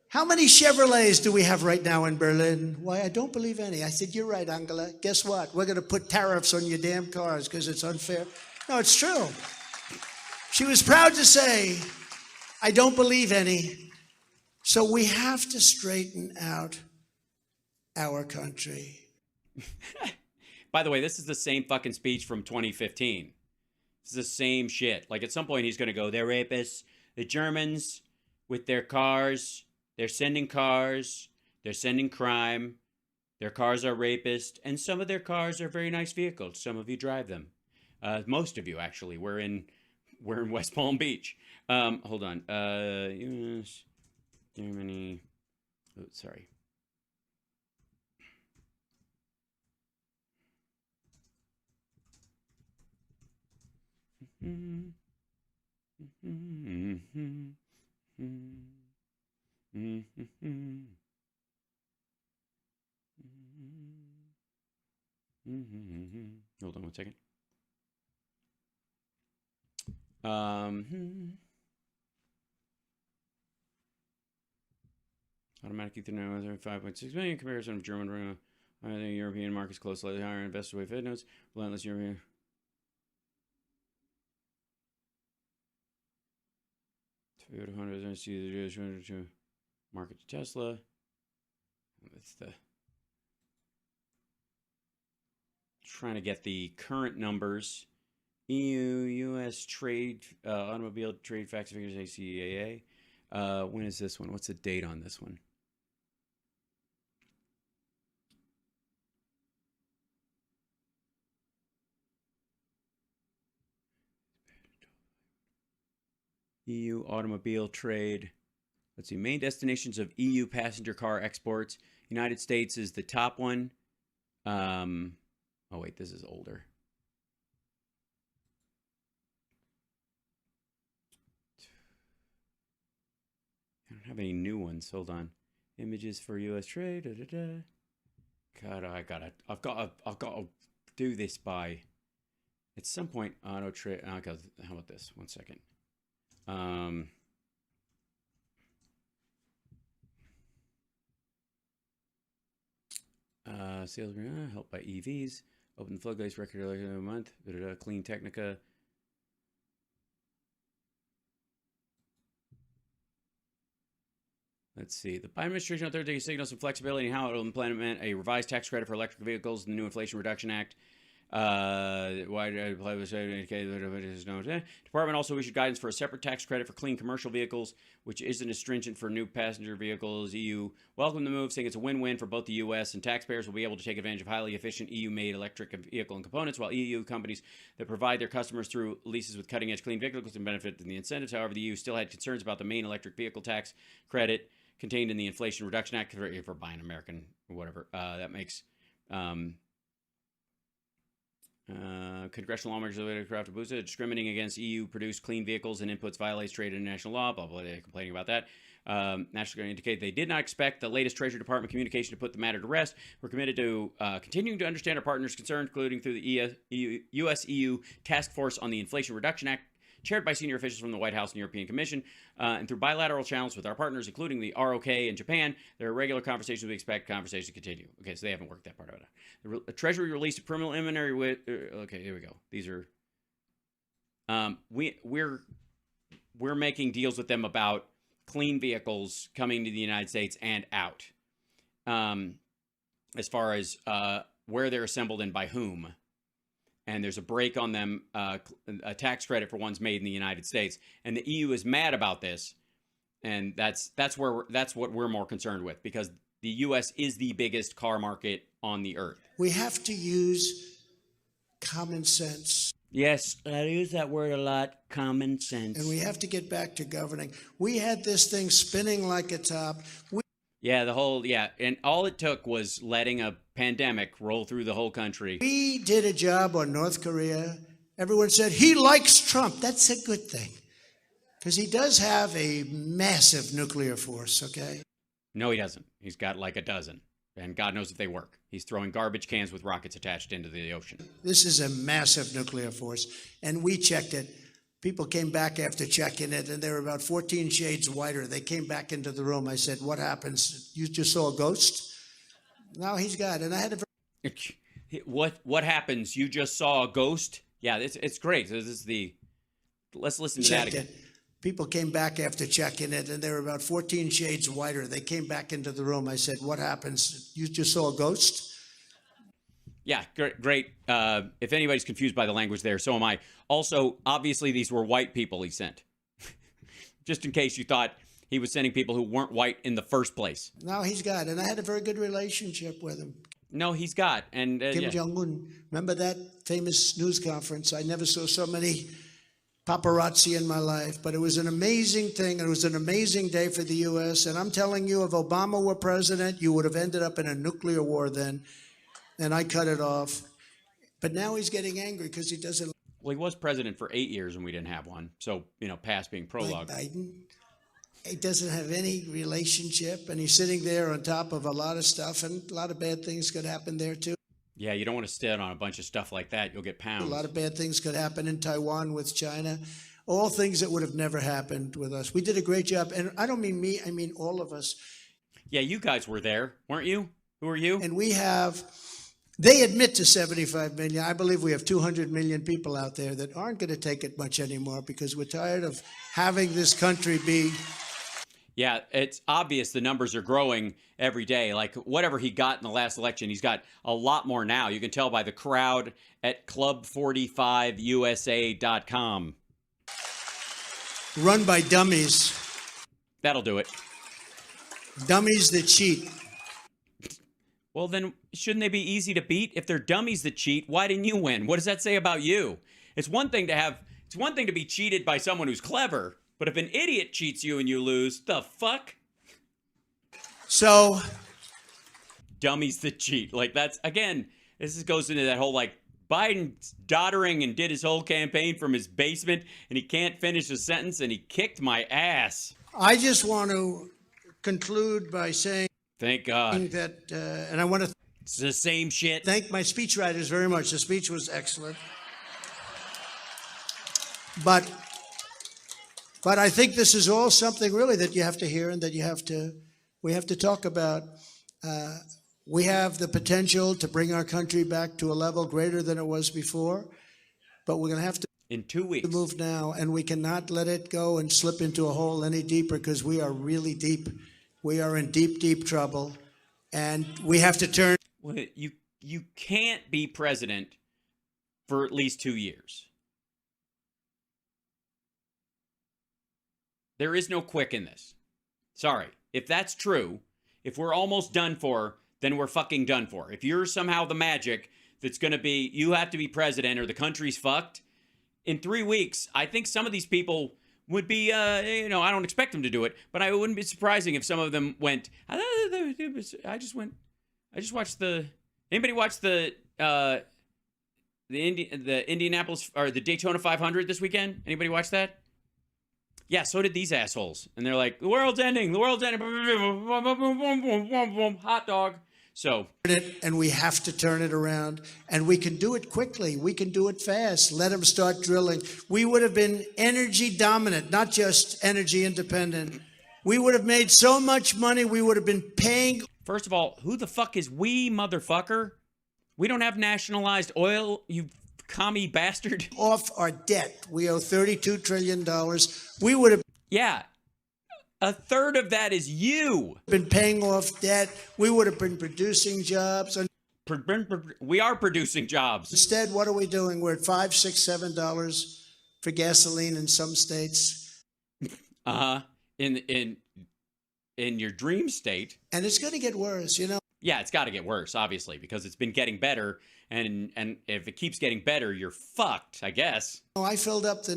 how many Chevrolets do we have right now in Berlin? Why, I don't believe any. I said, you're right, Angela. Guess what? We're going to put tariffs on your damn cars because it's unfair. No, it's true. She was proud to say, I don't believe any. So we have to straighten out our country. By the way, this is the same fucking speech from 2015. It's the same shit. Like at some point he's going to go, they're rapists. The Germans with their cars, they're sending cars, they're sending crime, Their cars are rapist, and some of their cars are very nice vehicles. Some of you drive them. Most of you, actually. We're in West Palm Beach. Hold on. US, Germany. Oh, sorry. Hold on one second. Automatic Ethernet 5.6 million comparison of German. I think European markets close slightly higher. Investor way Fed notes. Relentless European. Toyota, Honda, market to Tesla. That's the trying to get the current numbers. EU, US trade, automobile trade facts figures, ACAA. When is this one? What's the date on this one? EU automobile trade. Let's see. Main destinations of EU passenger car exports. United States is the top one. Oh, wait. This is older. I don't have any new ones. Hold on. Images for U.S. trade. Da, da, da. God, I've got to do this by at some point. Auto trade. Okay, how about this? 1 second. Sales helped by EVs. Open the floodgates record a month. Clean Technica. Let's see. The Biden administration on Thursday signaled some flexibility in how it will implement a revised tax credit for electric vehicles in the new Inflation Reduction Act. Department also issued guidance for a separate tax credit for clean commercial vehicles, which isn't as stringent for new passenger vehicles. EU welcomed the move, saying it's a win-win for both the U.S. and taxpayers will be able to take advantage of highly efficient EU-made electric vehicle and components, while EU companies that provide their customers through leases with cutting-edge clean vehicles can benefit from the incentives. However, the EU still had concerns about the main electric vehicle tax credit contained in the Inflation Reduction Act for buying American or whatever. That makes... congressional lawmakers have craft a boost discriminating against EU-produced clean vehicles and inputs violates trade and international law. Blah blah. They're complaining about that. National Guard indicated they did not expect the latest Treasury Department communication to put the matter to rest. We're committed to continuing to understand our partners' concerns, including through the U.S.-EU Task Force on the Inflation Reduction Act, chaired by senior officials from the White House and European Commission, and through bilateral channels with our partners, including the ROK and Japan. There are regular conversations. We expect conversations to continue. Okay, so they haven't worked that part out. The Treasury released a preliminary with. Okay, here we go. These are. We're making deals with them about clean vehicles coming to the United States and out, as far as where they're assembled and by whom. And there's a break on them, a tax credit for ones made in the United States. And the EU is mad about this, and that's what we're more concerned with, because the U.S. is the biggest car market on the earth. We have to use common sense. Yes, I use that word a lot, common sense. And we have to get back to governing. We had this thing spinning like a top. And all it took was letting a pandemic roll through the whole country. We did a job on North Korea. Everyone said, he likes Trump. That's a good thing, because he does have a massive nuclear force, okay? No, he doesn't. He's got like a dozen, and God knows if they work. He's throwing garbage cans with rockets attached into the ocean. This is a massive nuclear force, and we checked it. People came back after checking it, and they were about 14 shades whiter. They came back into the room. I said, what happens? You just saw a ghost? No, he's got it. And I had to... What happens? You just saw a ghost? Yeah, it's great. This is let's listen to that again. People came back after checking it, and they were about 14 shades whiter. They came back into the room. I said, what happens? You just saw a ghost? Yeah, great. If anybody's confused by the language there, so am I. Also, obviously, these were white people he sent. Just in case you thought he was sending people who weren't white in the first place. No, he's got it. And I had a very good relationship with him. No, he's got. And Kim yeah. Jong-un. Remember that famous news conference? I never saw so many paparazzi in my life, but it was an amazing thing. It was an amazing day for the U.S. And I'm telling you, if Obama were president, you would have ended up in a nuclear war then. And I cut it off. But now he's getting angry because he doesn't Well, he was president for 8 years and we didn't have one. So, past being prologue. like Biden. He doesn't have any relationship, and he's sitting there on top of a lot of stuff, and a lot of bad things could happen there too. Yeah, you don't want to stand on a bunch of stuff like that. You'll get pounds. A lot of bad things could happen in Taiwan with China. All things that would have never happened with us. We did a great job, and I don't mean me, I mean all of us. Yeah, you guys were there, weren't you? Who are you? And we have, they admit to 75 million. I believe we have 200 million people out there that aren't going to take it much anymore because we're tired of having this country be. Yeah, it's obvious the numbers are growing every day. Like whatever he got in the last election, he's got a lot more now. You can tell by the crowd at Club45USA.com. Run by dummies. That'll do it. Dummies that cheat. Well, then shouldn't they be easy to beat? If they're dummies that cheat, why didn't you win? What does that say about you? It's one thing to be cheated by someone who's clever. But if an idiot cheats you and you lose, the fuck? So, dummies that cheat. Like that's, again, goes into that whole like Biden's doddering and did his whole campaign from his basement and he can't finish a sentence and he kicked my ass. I just want to conclude by saying, thank God. That, and I want to it's the same shit. Thank my speechwriters very much. The speech was excellent. But I think this is all something really that you have to hear and that we have to talk about. We have the potential to bring our country back to a level greater than it was before, but we're going to have to in 2 weeks move now, and we cannot let it go and slip into a hole any deeper because we are really deep. We are in deep, deep trouble, and we have to turn. Well, you can't be president for at least 2 years. There is no quick in this. Sorry. If that's true, if we're almost done for, then we're fucking done for. If you're somehow the magic that's going to be, you have to be president or the country's fucked, in 3 weeks, I think some of these people would be, I don't expect them to do it, but I wouldn't be surprising if some of them went, anybody watch the Indianapolis, or the Daytona 500 this weekend? Anybody watch that? Yeah, so did these assholes. And they're like, the world's ending. Hot dog. So. And we have to turn it around. And we can do it quickly. We can do it fast. Let them start drilling. We would have been energy dominant, not just energy independent. We would have made so much money, we would have been paying. First of all, who the fuck is we, motherfucker? We don't have nationalized oil, you commie bastard. Off our debt. We owe $32 trillion. We would have. Yeah. A third of that is you. Been paying off debt. We would have been producing jobs. We are producing jobs. Instead, what are we doing? We're at $5, $6, $7 for gasoline in some states. In your dream state. And it's going to get worse, Yeah, it's got to get worse, obviously, because it's been getting better. And if it keeps getting better, you're fucked, I guess. I filled up the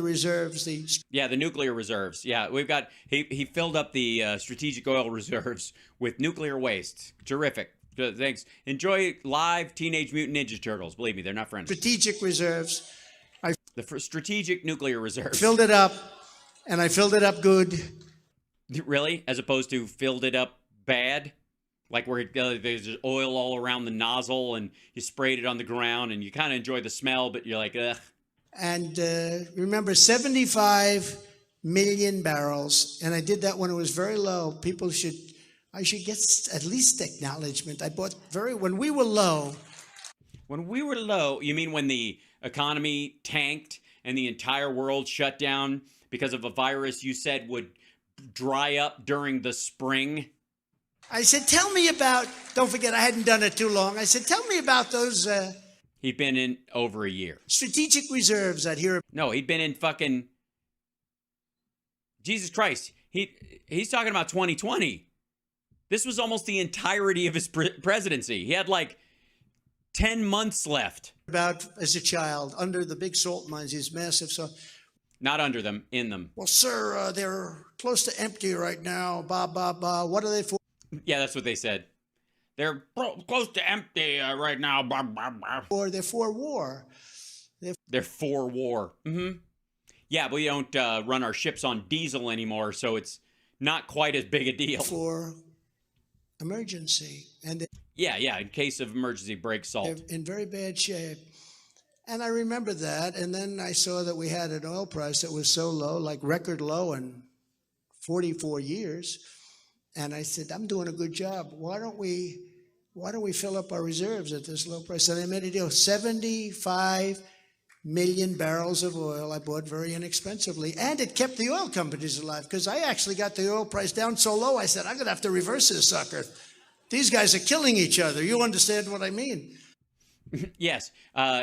reserves. Yeah, the nuclear reserves. Yeah, we've got, he filled up the strategic oil reserves with nuclear waste. Terrific. Thanks. Enjoy live Teenage Mutant Ninja Turtles. Believe me, they're not friends. Strategic reserves. The strategic nuclear reserves. Filled it up, and I filled it up good. Really? As opposed to filled it up bad? Like where there's oil all around the nozzle and you sprayed it on the ground and you kind of enjoy the smell, but you're like, ugh. And remember, 75 million barrels. And I did that when it was very low. I should get at least acknowledgement. When we were low. When we were low, you mean when the economy tanked and the entire world shut down because of a virus you said would dry up during the spring? I said, tell me about, don't forget, I hadn't done it too long. I said, tell me about those. He'd been in over a year. Strategic reserves, I'd hear. No, he'd been in fucking, Jesus Christ. He's talking about 2020. This was almost the entirety of his presidency. He had like 10 months left. About as a child, under the big salt mines, these massive salt. Not under them, in them. Well, sir, they're close to empty right now. Bah, bah, bah. What are they for? Yeah, that's what they said. They're close to empty right now. Bah, bah, bah. Or they're for war. They're for war. Mm-hmm. Yeah, but we don't run our ships on diesel anymore, so it's not quite as big a deal. For emergency. And Yeah, in case of emergency, break salt. they're in very bad shape. And I remember that. And then I saw that we had an oil price that was so low, like record low in 44 years. And I said, I'm doing a good job. Why don't we fill up our reserves at this low price? And I made a deal. 75 million barrels of oil I bought very inexpensively. And it kept the oil companies alive because I actually got the oil price down so low, I said, I'm going to have to reverse this sucker. These guys are killing each other. You understand what I mean? Yes.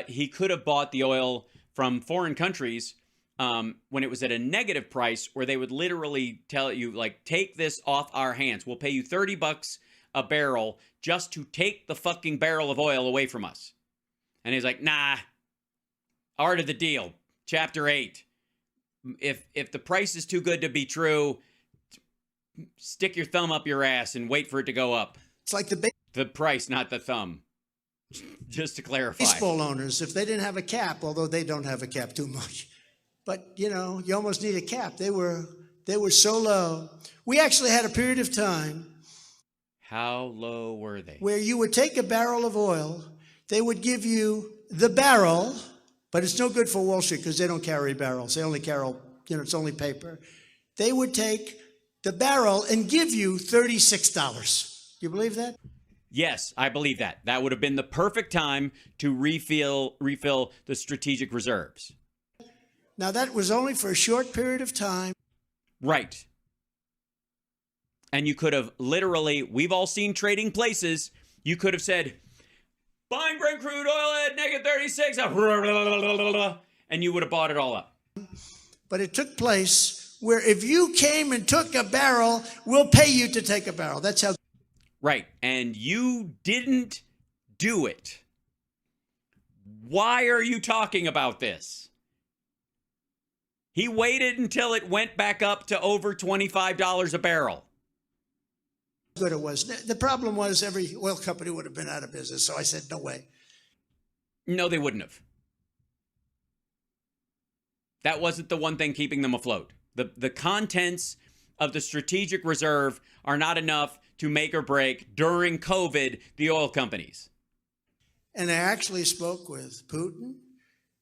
He could have bought the oil from foreign countries when it was at a negative price, where they would literally tell you, like, take this off our hands. We'll pay you $30 a barrel just to take the fucking barrel of oil away from us. And he's like, nah. Art of the deal, chapter 8. If the price is too good to be true, stick your thumb up your ass and wait for it to go up. It's like The price, not the thumb. Just to clarify. baseball owners, if they didn't have a cap, although they don't have a cap too much, but you know, you almost need a cap. They were so low. We actually had a period of time. How low were they? Where you would take a barrel of oil, they would give you the barrel, but it's no good for Wall Street because they don't carry barrels. They only carry, it's only paper. They would take the barrel and give you $36. You believe that? Yes, I believe that. That would have been the perfect time to refill the strategic reserves. Now, that was only for a short period of time. Right. And you could have literally, we've all seen Trading Places, you could have said, buying Brent crude oil at negative 36, and you would have bought it all up. But it took place where if you came and took a barrel, we'll pay you to take a barrel. That's how. Right. And you didn't do it. Why are you talking about this? He waited until it went back up to over $25 a barrel. Good it was. The problem was every oil company would have been out of business. So I said, no way. No, they wouldn't have. That wasn't the one thing keeping them afloat. The contents of the strategic reserve are not enough to make or break during COVID the oil companies. And I actually spoke with Putin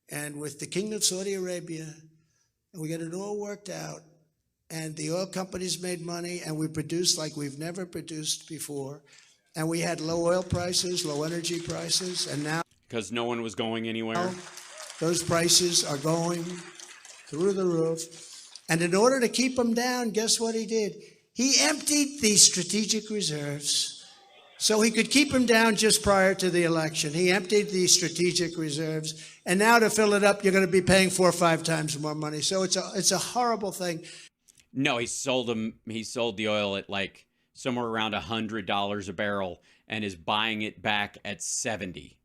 and with the King of Saudi Arabia, and we got it all worked out. And the oil companies made money, and we produced like we've never produced before. And we had low oil prices, low energy prices, and now because no one was going anywhere. Those prices are going through the roof. And in order to keep them down, guess what he did? He emptied the strategic reserves so he could keep them down just prior to the election. He emptied the strategic reserves. And now to fill it up, you're going to be paying 4 or 5 times more money. So it's a horrible thing. No, he sold the oil at like somewhere around $100 a barrel and is buying it back at 70.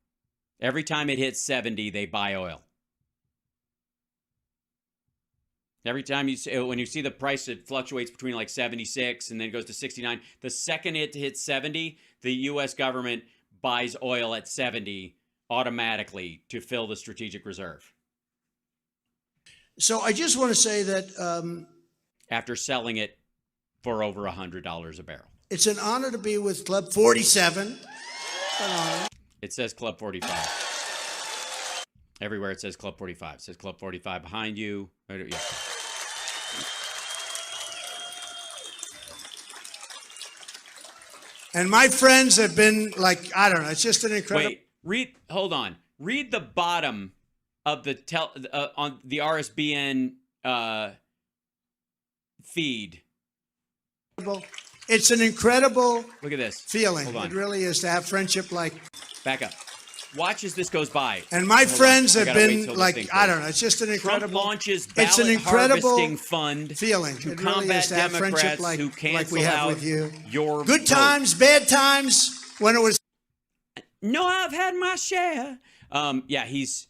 Every time it hits 70, they buy oil. Every time when you see the price, it fluctuates between like 76 and then it goes to 69. The second it hits 70, the U.S. government buys oil at 70 automatically to fill the strategic reserve. So I just want to say that after selling it for over $100 a barrel. It's an honor to be with Club 47. It says Club 45. Everywhere it says Club 45. It says Club 45 behind you. Yeah. And my friends have been like, I don't know, it's just an incredible. Wait, hold on. Read the bottom of the on the RSBN feed. It's an incredible Look at this. feeling. Hold on. It really is to have friendship like. Back up. Watch as this goes by. And my friends have gotta wait been till this like, thing I closes. don't know, it's just an Trump incredible, launches it's an ballot incredible harvesting fund feeling. to It really combat is to have Democrats friendship like, who like cancel we have out with you. your Good vote. times, bad times, when it was. No, I've had my share. Yeah, he's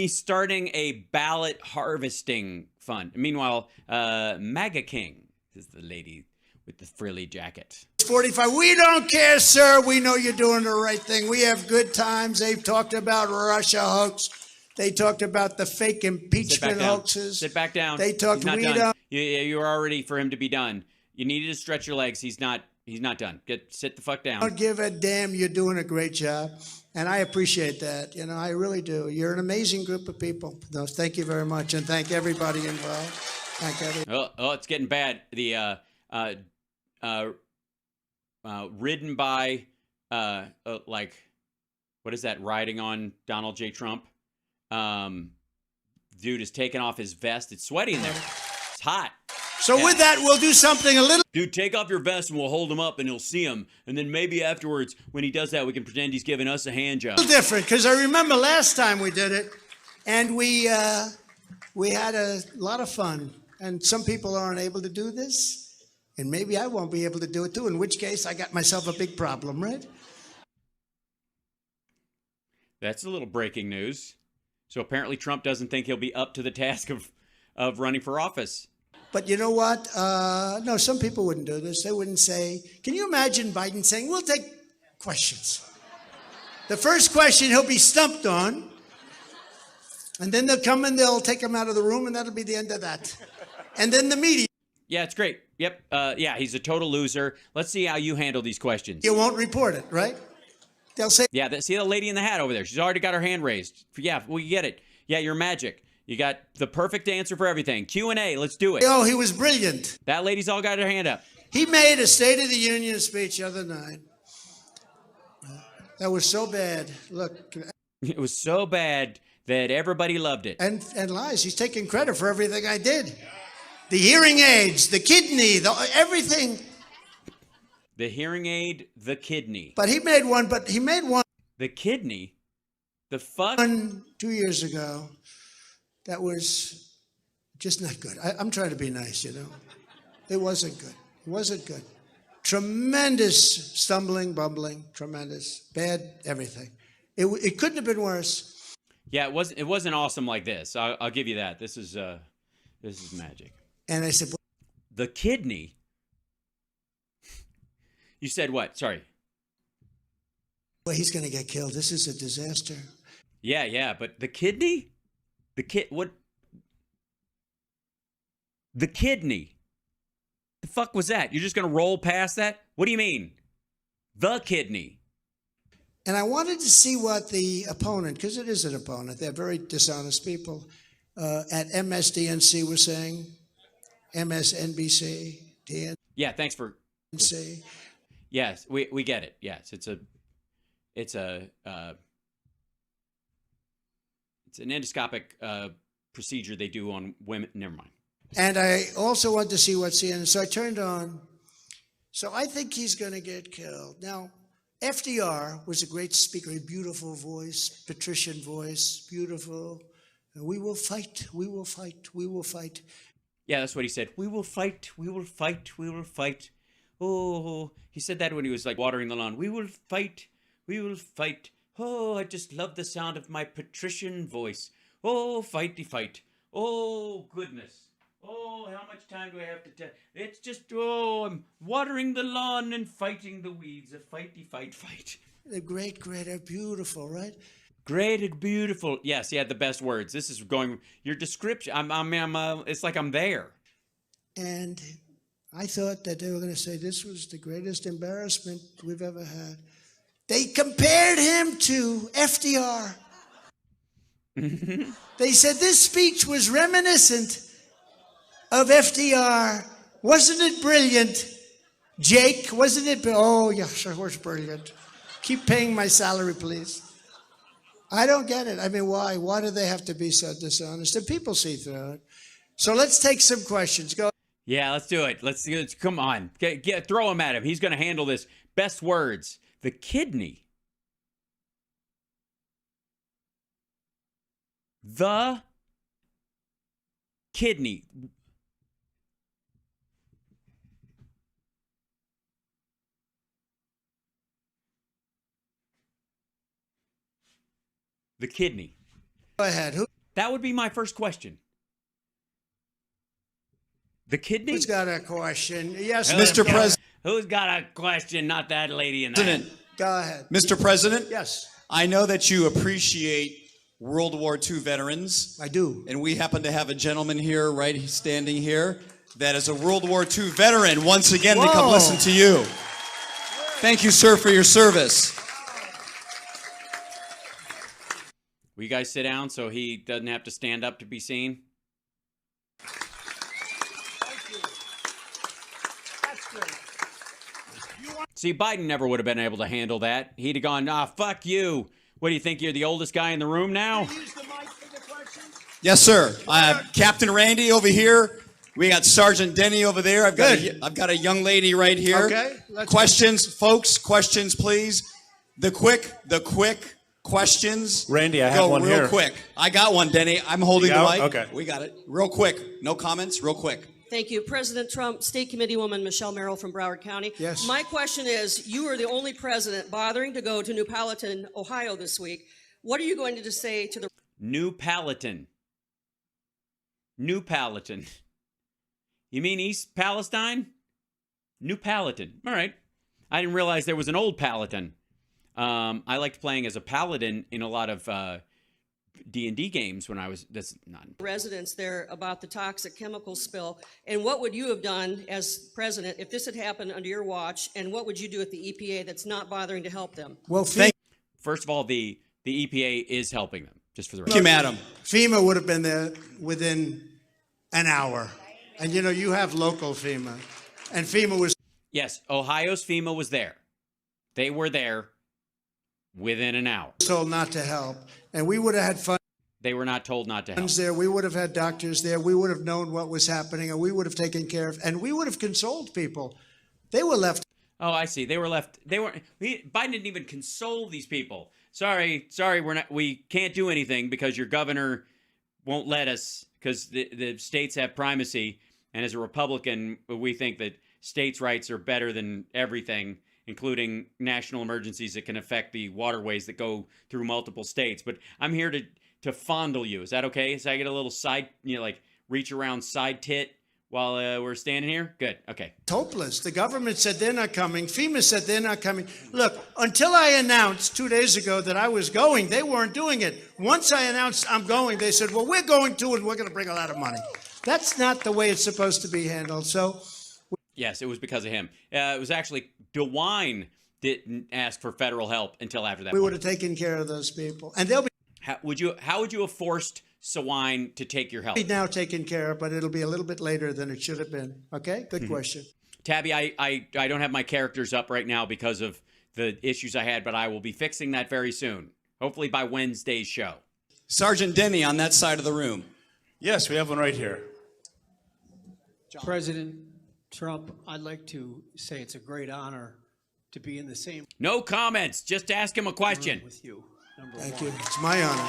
starting a ballot harvesting fund. Meanwhile, MAGA King is the lady with the frilly jacket. 45. We don't care, sir. We know you're doing the right thing. We have good times. They've talked about Russia hoax. They talked about the fake impeachment hoaxes. Sit back down. They talked. He's not We done. don't. You're already for him to be done. You needed to stretch your legs. He's not done. Sit the fuck down. Don't give a damn. You're doing a great job, and I appreciate that. You know, I really do. You're an amazing group of people. No, thank you very much, and thank everybody involved. Thank everybody. Oh, it's getting bad. The ridden by like, what is that? Riding on Donald J. Trump. Dude is taking off his vest. It's sweaty in there. It's hot. So with that, we'll do something a little. Dude, take off your vest and we'll hold him up and he'll see him. And then maybe afterwards, when he does that, we can pretend he's giving us a hand job. Different, because I remember last time we did it, and we had a lot of fun. And some people aren't able to do this, and maybe I won't be able to do it too. In which case, I got myself a big problem, right? That's a little breaking news. So apparently Trump doesn't think he'll be up to the task of running for office. But you know what? No, some people wouldn't do this. They wouldn't say, can you imagine Biden saying, we'll take questions. The first question he'll be stumped on, and then they'll come and they'll take him out of the room, and that'll be the end of that. And then the media. Yeah, it's great. Yep. Yeah, he's a total loser. Let's see how you handle these questions. You won't report it, right? They'll say. Yeah, see the lady in the hat over there. She's already got her hand raised. Yeah, we get it. Yeah, you're magic. You got the perfect answer for everything. Q&A, let's do it. Oh, he was brilliant. That lady's all got her hand up. He made a State of the Union speech the other night. That was so bad. Look. It was so bad that everybody loved it. And lies. He's taking credit for everything I did. The hearing aids, the kidney, everything. The hearing aid, the kidney. But he made one. The kidney? The fuck? 2 years ago. That was just not good. I'm trying to be nice, you know. It wasn't good. It wasn't good. Tremendous stumbling, bumbling, tremendous, bad everything. It couldn't have been worse. Yeah, it wasn't awesome like this. I'll give you that. This is magic. And I said, the kidney. You said what? Sorry. Well, he's going to get killed. This is a disaster. Yeah, but the kidney? What? The kidney. The fuck was that? You're just going to roll past that? What do you mean? The kidney. And I wanted to see what the opponent, because it is an opponent, they're very dishonest people, at MSDNC was saying, MSNBC, DNC. Yeah, thanks for. Yes, we get it. Yes, it's an endoscopic procedure they do on women. Never mind. And I also wanted to see what CNN. So I turned on. So I think he's going to get killed. Now, FDR was a great speaker, a beautiful voice, Patrician voice, beautiful. We will fight. We will fight. We will fight. Yeah, that's what he said. We will fight. We will fight. We will fight. Oh, he said that when he was like watering the lawn. We will fight. We will fight. Oh, I just love the sound of my patrician voice. Oh, fighty fight. Oh, goodness. Oh, how much time do I have to tell? It's just, I'm watering the lawn and fighting the weeds. A fighty fight fight. The great, beautiful, right? Great and beautiful. Yes, he had the best words. This is going, your description, it's like I'm there. And I thought that they were going to say this was the greatest embarrassment we've ever had. They compared him to FDR. They said this speech was reminiscent of FDR. Wasn't it brilliant? Jake, wasn't it? Oh, yeah, sure, it was brilliant. Keep paying my salary, please. I don't get it. I mean, why? Why do they have to be so dishonest? And people see through it. So let's take some questions. Go. Yeah, let's do it. Let's come on. Throw him at him. He's going to handle this. Best words. The kidney. The kidney. The kidney. Go ahead. That would be my first question. The kidney? Who's got a question? Yes, Mr. President. Who's got a question? Not that lady in there. Go ahead. Mr. President, Yes, I know that you appreciate World War II veterans. I do. And we happen to have a gentleman here, right standing here, that is a World War II veteran, once again, to come Whoa. listen to you. Thank you, sir, for your service. Will you guys sit down so he doesn't have to stand up to be seen? See, Biden never would have been able to handle that. He'd have gone, fuck you. What do you think? You're the oldest guy in the room now? Yes, sir. Captain Randy over here. We got Sergeant Denny over there. I've got a young lady right here. Okay, Questions, folks, questions, please. The quick questions. Randy, I have one real here. quick. I got one, Denny. I'm holding the You mic. got it? Okay. We got it. Real quick. No comments. Real quick. Thank you. President Trump, State Committee Woman Michelle Merrill from Broward County. Yes. My question is, you are the only president bothering to go to New Palatine, Ohio this week. What are you going to say to the New Palatine. New Palatine. You mean East Palestine? New Palatine. All right. I didn't realize there was an old Palatine. I liked playing as a paladin in a lot of D&D games when I was, that's not. residents there about the toxic chemical spill? And what would you have done as president if this had happened under your watch? And what would you do with the EPA that's not bothering to help them? Well, First of all, the EPA is helping them, just for the Thank you, record. madam. FEMA would have been there within an hour. And you know, you have local FEMA. And FEMA was Yes, Ohio's FEMA was there. They were there within an hour. told not to help. And we would have had funds They were not told not to help. there. We would have had doctors there. We would have known what was happening, and we would have taken care of, and we would have consoled people. They were left. Oh, I see. They were left. Biden didn't even console these people. Sorry, we can't do anything because your governor won't let us because the states have primacy. And as a Republican, we think that states' rights are better than everything, including national emergencies that can affect the waterways that go through multiple states. But I'm here to fondle you. Is that okay? So I get a little side, like reach around side tit while we're standing here? Good. Okay. Hopeless. The government said they're not coming. FEMA said they're not coming. Look, until I announced 2 days ago that I was going, they weren't doing it. Once I announced I'm going, they said, well, we're going to, and we're going to bring a lot of money. That's not the way it's supposed to be handled. So, Yes, it was because of him. It was actually DeWine didn't ask for federal help until after that. we would point. have taken care of those people. And they'll How would you have forced Sawine to take your help? be now taken care of, but it'll be a little bit later than it should have been. Okay? Good question. Tabby, I don't have my characters up right now because of the issues I had, but I will be fixing that very soon. Hopefully by Wednesday's show. Sergeant Denny on that side of the room. Yes, we have one right here. President Trump, I'd like to say it's a great honor to be in the same No comments. Just ask him a question. room with you. Number Thank one. you. It's my honor.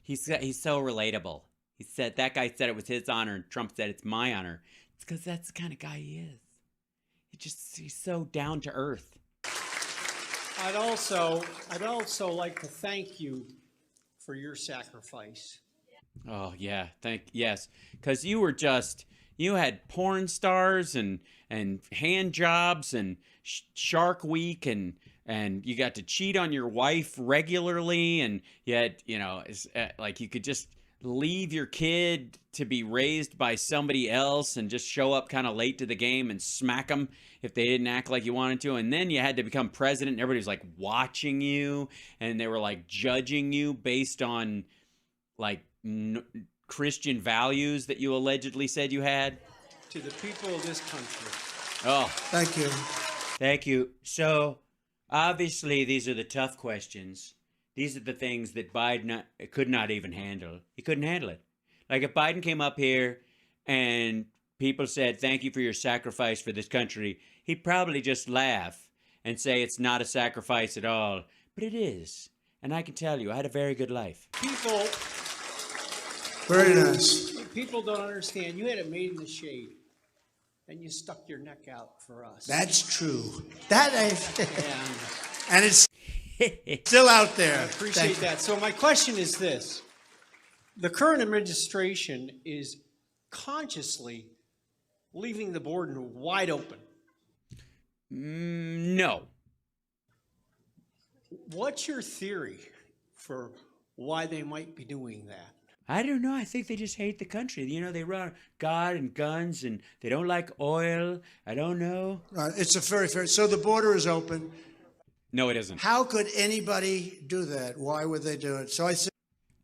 He's so relatable. He said that guy said it was his honor, and Trump said it's my honor. It's because that's the kind of guy he is. He's so down to earth. I'd also like to thank you for your sacrifice. Oh yeah, yes, because you had porn stars and hand jobs and Shark Week and you got to cheat on your wife regularly and you had like you could just leave your kid to be raised by somebody else and just show up kind of late to the game and smack them if they didn't act like you wanted to, and then you had to become president and everybody was like watching you and they were like judging you based on like Christian values that you allegedly said you had. To the people of this country, Oh, Thank you. thank you. So, obviously, these are the tough questions. These are the things that Biden could not even handle. He couldn't handle it. Like if Biden came up here and people said, thank you for your sacrifice for this country, he'd probably just laugh and say it's not a sacrifice at all. But it is. and I can tell you, I had a very good life. Very nice. People don't understand. You had it made in the shade, and you stuck your neck out for us. That's true. That is, And and it's still out there. I appreciate that. So my question is this. The current administration is consciously leaving the border wide open. No. What's your theory for why they might be doing that? I don't know. I think they just hate the country. You know, they run God and guns, and they don't like oil. I don't know. It's a very fair. So the border is open. No, it isn't. How could anybody do that? Why would they do it? So I say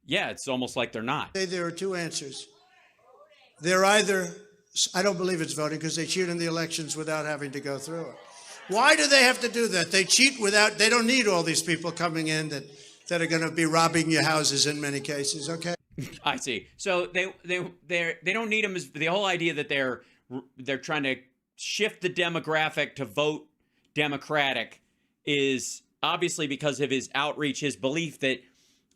Yeah, it's almost like they're not. there are two answers. They're either, I don't believe it's voting because they cheat in the elections without having to go through it. Why do they have to do that? They cheat without, they don't need all these people coming in that are going to be robbing your houses in many cases, okay? I see. So they don't need them. As the whole idea that they're trying to shift the demographic to vote Democratic is obviously because of his outreach, his belief that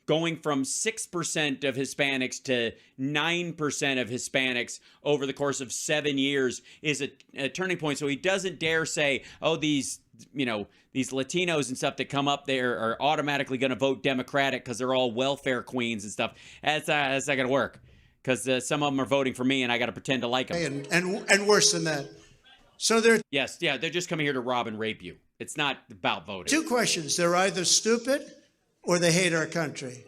going from 6% of Hispanics to 9% of Hispanics over the course of 7 years is a turning point. So he doesn't dare say, oh, these Latinos and stuff that come up there are automatically going to vote Democratic because they're all welfare queens and stuff. That's not going to work because some of them are voting for me and I got to pretend to like them. And worse than that. So there are Yes, yeah, they're just coming here to rob and rape you. It's not about voting. two questions. They're either stupid or they hate our country.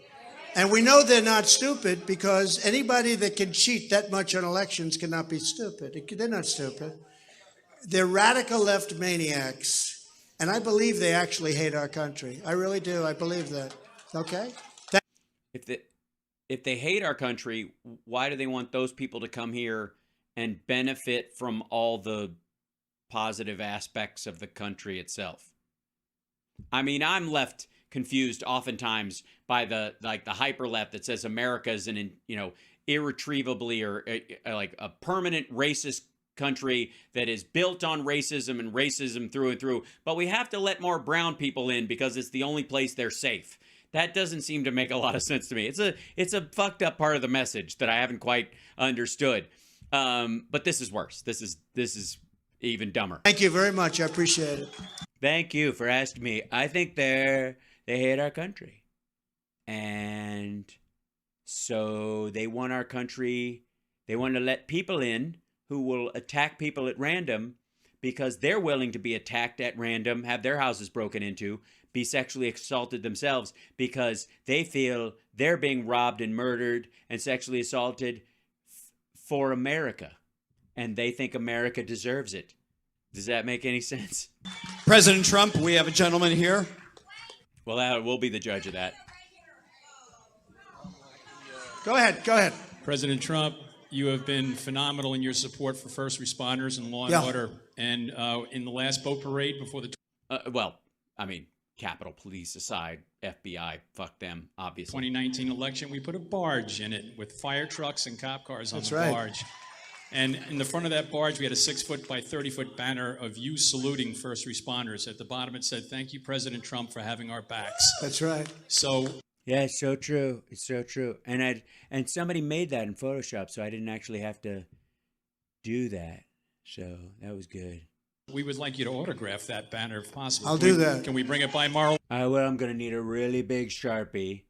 And we know they're not stupid because anybody that can cheat that much on elections cannot be stupid. They're not stupid. They're radical left maniacs. And I believe they actually hate our country. I really do. I believe that. Okay? If they hate our country, why do they want those people to come here and benefit from all the positive aspects of the country itself? I mean, I'm left confused oftentimes by the hyper left that says America is an irretrievably or like a permanent racist country that is built on racism and racism through and through, but we have to let more brown people in because it's the only place they're safe. That doesn't seem to make a lot of sense to me. It's a fucked up part of the message that I haven't quite understood. But this is worse. This is even dumber. Thank you very much. I appreciate it. Thank you for asking me. I think they hate our country. And so they want our country, they want to let people in who will attack people at random because they're willing to be attacked at random, have their houses broken into, be sexually assaulted themselves because they feel they're being robbed and murdered and sexually assaulted for America. And they think America deserves it. Does that make any sense? President Trump, we have a gentleman here. Well, we'll be the judge of that. Go ahead. President Trump, you have been phenomenal in your support for first responders and law and Yeah. order. And in the last boat parade before the Well, I mean, Capitol Police aside, FBI, fuck them, obviously. 2019 election, we put a barge in it with fire trucks and cop cars on That's the right. barge. And in the front of that barge, we had a 6-foot by 30-foot banner of you saluting first responders. At the bottom, it said, "Thank you, President Trump, for having our backs." That's right. So Yeah, it's so true. It's so true. And somebody made that in Photoshop, so I didn't actually have to do that. So that was good. we would like you to autograph that banner if possible. I'll Can do we- that. Can we bring it by Marl? Well, I'm going to need a really big Sharpie.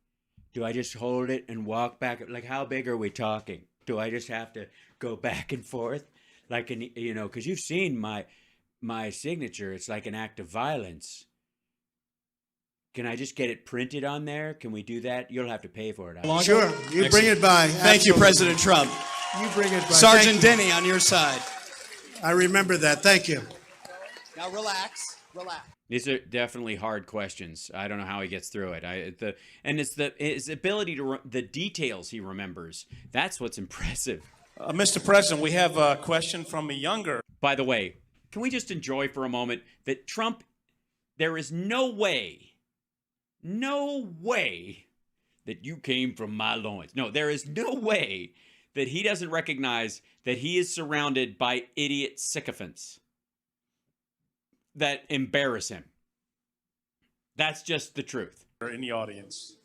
Do I just hold it and walk back? Like, how big are we talking? Do I just have to go back and forth? Like, because you've seen my signature. It's like an act of violence. Can I just get it printed on there? Can we do that? You'll have to pay for it. Sure. You bring it by. Thank you, Absolutely. President Trump. You bring it by. Sergeant Thank you. Denny on your side. I remember that. Thank you. Now relax. These are definitely hard questions. I don't know how he gets through it. It's his ability to the details he remembers. That's what's impressive. Mr. President, we have a question from a younger. By the way, can we just enjoy for a moment that Trump, there is no way that you came from my loins. No, there is no way that he doesn't recognize that he is surrounded by idiot sycophants that embarrass him. That's just the truth. in the audience.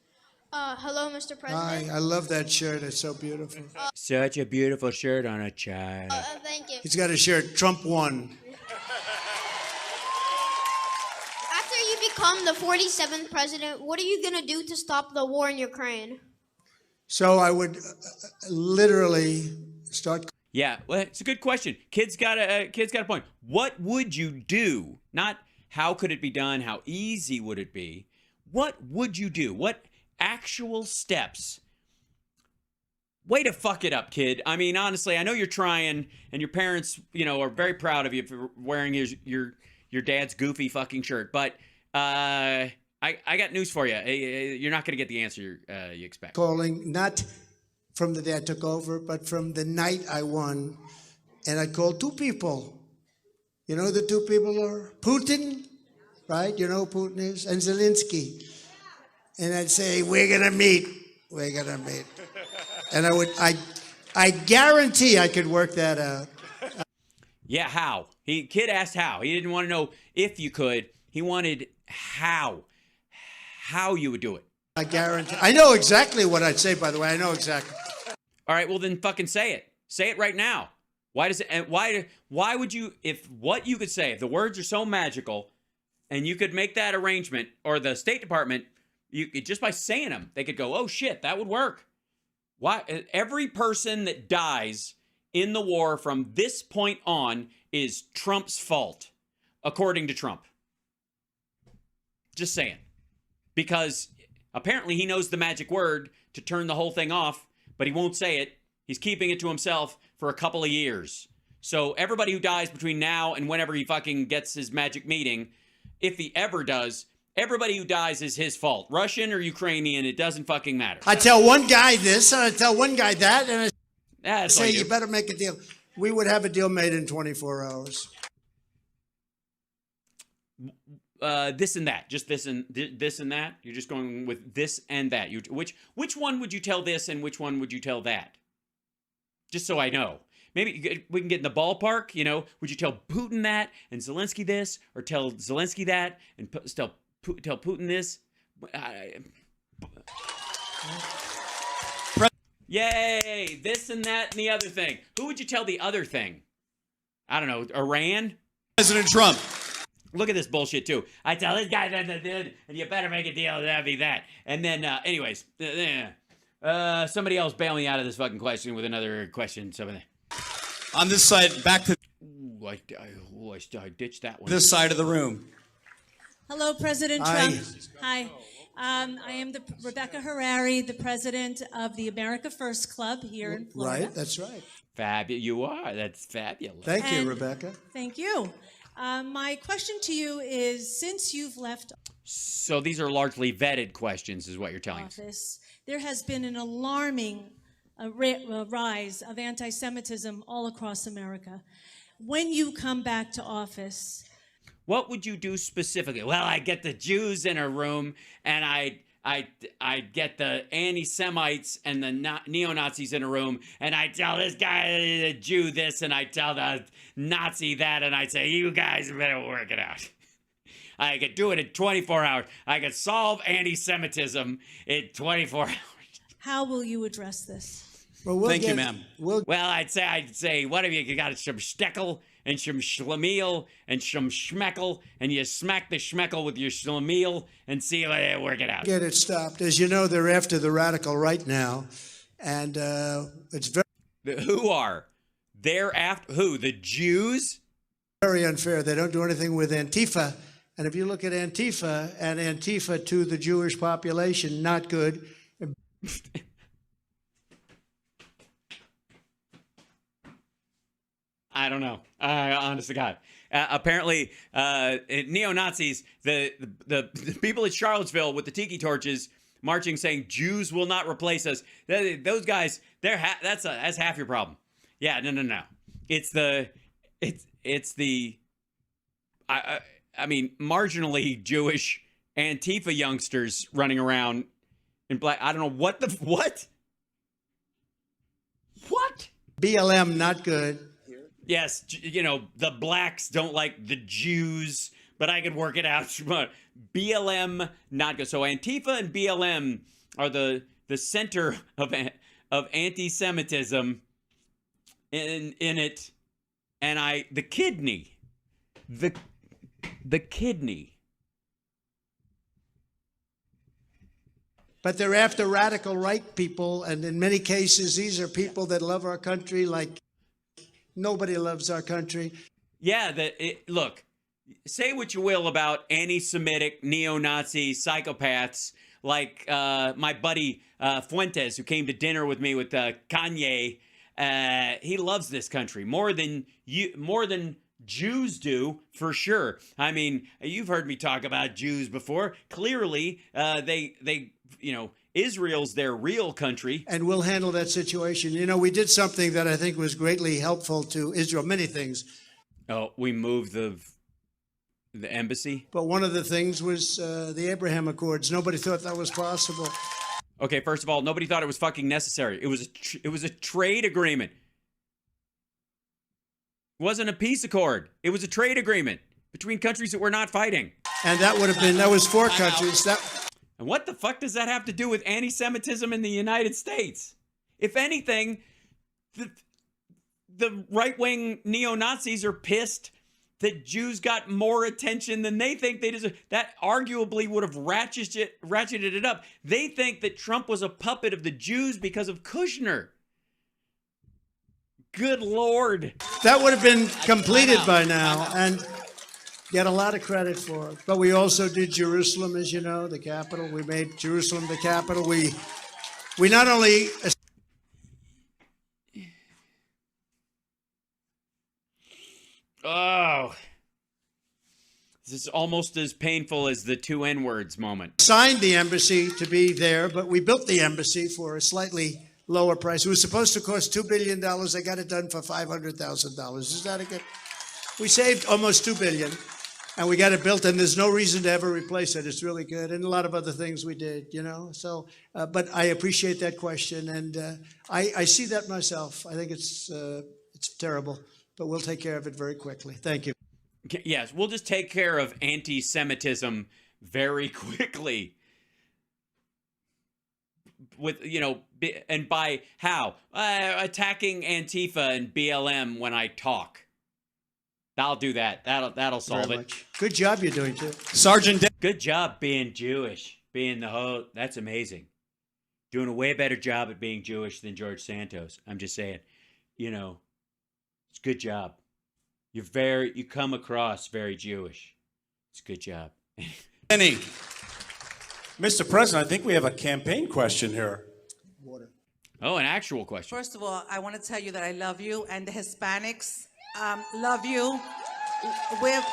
Hello, Mr. Hi, President. I love that shirt. It's so beautiful. Such a beautiful shirt on a child. Thank you. He's got a shirt. Trump won. After you become the 47th president, what are you going to do to stop the war in Ukraine? So I would literally start. Yeah, well, it's a good question. Kid's got a point. What would you do? Not how could it be done? How easy would it be? What would you do? What actual steps? Way to fuck it up, kid. I mean, honestly, I know you're trying, and your parents, are very proud of you for wearing your dad's goofy fucking shirt. But I got news for you. You're not going to get the answer you expect. Calling, not from the day I took over, but from the night I won. And I called two people. You know who the two people are? Putin, right? You know who Putin is? And Zelensky. And I'd say, we're going to meet. We're going to meet. And I guarantee I could work that out. Yeah, how? Kid asked how. He didn't want to know if you could. He wanted how you would do it. I guarantee. I know exactly what I'd say, by the way. I know exactly. All right, well then fucking say it. Say it right now. Why does it? And why would you? If what you could say, if the words are so magical, and you could make that arrangement, or the State Department, just by saying them, they could go, oh shit, that would work. Why? Every person that dies in the war from this point on is Trump's fault, according to Trump. Just saying. Because apparently he knows the magic word to turn the whole thing off, but he won't say it. He's keeping it to himself for a couple of years. So everybody who dies between now and whenever he fucking gets his magic meeting, if he ever does, everybody who dies is his fault. Russian or Ukrainian, it doesn't fucking matter. I tell one guy this, and I tell one guy that, and I That's say, all you better make a deal. We would have a deal made in 24 hours. This and that, just this and that. You're just going with this and that. Which one would you tell this and which one would you tell that? Just so I know. Maybe we can get in the ballpark. Would you tell Putin that and Zelensky this, or tell Zelensky that and tell Putin this? Yay! This and that and the other thing. Who would you tell the other thing? I don't know. Iran? President Trump. Look at this bullshit, too. I tell this guy that, and you better make a deal, that'd be that. And then, anyways, somebody else bail me out of this fucking question with another question. On this side, back to Ooh, I ditched that one. this side of the room. Hello, President Hi. Trump. Hi. I am Rebecca Harari, the president of the America First Club here in Florida. Right, that's right. You are. That's fabulous. Thank you, And- Rebecca. Thank you. My question to you is, since you've left So these are largely vetted questions, is what you're telling us. office, there has been an alarming rise of anti-Semitism all across America. When you come back to office, What would you do specifically? Well, I get the Jews in a room, and I get the anti-Semites and the neo-Nazis in a room, and I tell this guy, the Jew, this, and I tell the Nazi that, and I say, you guys better work it out. I could do it in 24 hours. I could solve anti-Semitism in 24 hours. how will you address this? Well, we'll Thank you, get- ma'am. We'll Well, I'd say, what have you got? Some steckel and some schlemiel and some schmeckel, and you smack the schmeckel with your schlemiel and see if they work it out. get it stopped. As you know, they're after the radical right now, and it's Who are? They're after who? The Jews? very unfair. They don't do anything with Antifa. And if you look at Antifa and Antifa to the Jewish population, not good. I don't know. Honest to God. Apparently, neo-Nazis, the people at Charlottesville with the tiki torches marching, saying Jews will not replace us. Those guys, that's half your problem. Yeah, no. It's the I mean, marginally Jewish Antifa youngsters running around in black. I don't know what. BLM, not good. Yes, the blacks don't like the Jews, but I could work it out. BLM, not good. So Antifa and BLM are the center of anti-Semitism in it. And the kidney. But they're after radical right people, and in many cases, these are people that love our country like nobody loves our country. Yeah, look, say what you will about anti-Semitic, neo-Nazi psychopaths like my buddy Fuentes, who came to dinner with me with Kanye. He loves this country more than Jews do, for sure. I mean, you've heard me talk about Jews before. Clearly, they Israel's their real country. And we'll handle that situation. You know, we did something that I think was greatly helpful to Israel, many things. Oh, we moved the embassy? But one of the things was the Abraham Accords. Nobody thought that was possible. Okay, first of all, nobody thought it was fucking necessary. It was a trade agreement. It wasn't a peace accord. It was a trade agreement between countries that were not fighting. And that was 4 countries. And what the fuck does that have to do with anti-Semitism in the United States? If anything, the right-wing neo-Nazis are pissed that Jews got more attention than they think they deserve. That arguably would have ratcheted it up. They think that Trump was a puppet of the Jews because of Kushner. Good Lord. That would have been completed by now and get a lot of credit for it. But we also did Jerusalem, as you know, the capital. We made Jerusalem the capital. We not only... Oh. This is almost as painful as the 2 N-words moment. Signed the embassy to be there, but we built the embassy for a slightly lower price. It was supposed to cost $2 billion. I got it done for $500,000. Is that a good? We saved almost $2 billion, and we got it built, and there's no reason to ever replace it. It's really good, and a lot of other things we did, you know. So, but I appreciate that question, and I see that myself. I think it's terrible, but we'll take care of it very quickly. Thank you. Yes, we'll just take care of anti-Semitism very quickly. With, and by how? Attacking Antifa and BLM when I talk. I'll do that. That'll solve it. Good job you're doing, too. Sergeant. Good job being Jewish. Being the whole. That's amazing. Doing a way better job at being Jewish than George Santos. I'm just saying. It's a good job. You come across very Jewish. It's a good job. Benny. Mr. President, I think we have a campaign question here. Oh, an actual question. First of all, I want to tell you that I love you, and the Hispanics love you. With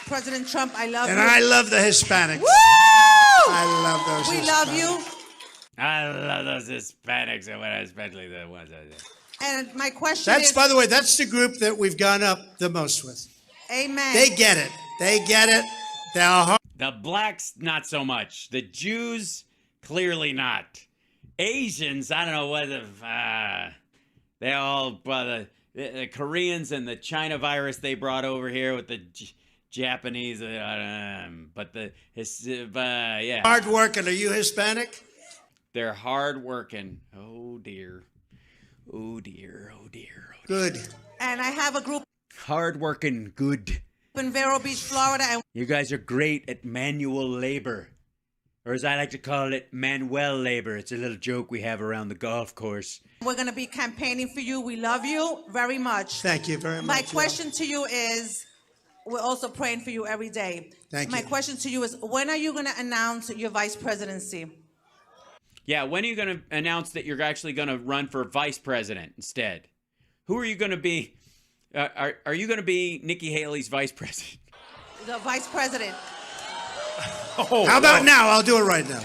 President Trump, I love you. And I love the Hispanics. Woo! I love those We Hispanics. love you. I love those Hispanics, especially the ones I did. And my question That's, is... by the way, that's the group that we've gone up the most with. Amen. They get it. They're hard. The blacks, not so much. The Jews, clearly not. Asians, I don't know whether they all, the Koreans and the China virus they brought over here with the Japanese, yeah. Hard working. Are you Hispanic? They're hard working. Oh dear. Oh dear. Oh dear. Oh dear. Good. And I have a group Hard working, good. in Vero Beach, Florida, and You guys are great at manual labor. Or as I like to call it, Manuel labor. It's a little joke we have around the golf course. we're going to be campaigning for you. We love you very much. Thank you very much. My question to you is, we're also praying for you every day. Thank My you. question to you is, when are you going to announce your vice presidency? Yeah, when are you going to announce that you're actually going to run for vice president instead? Who are you going to be? Are you going to be Nikki Haley's vice president? The vice president. Oh, How about now? I'll do it right now.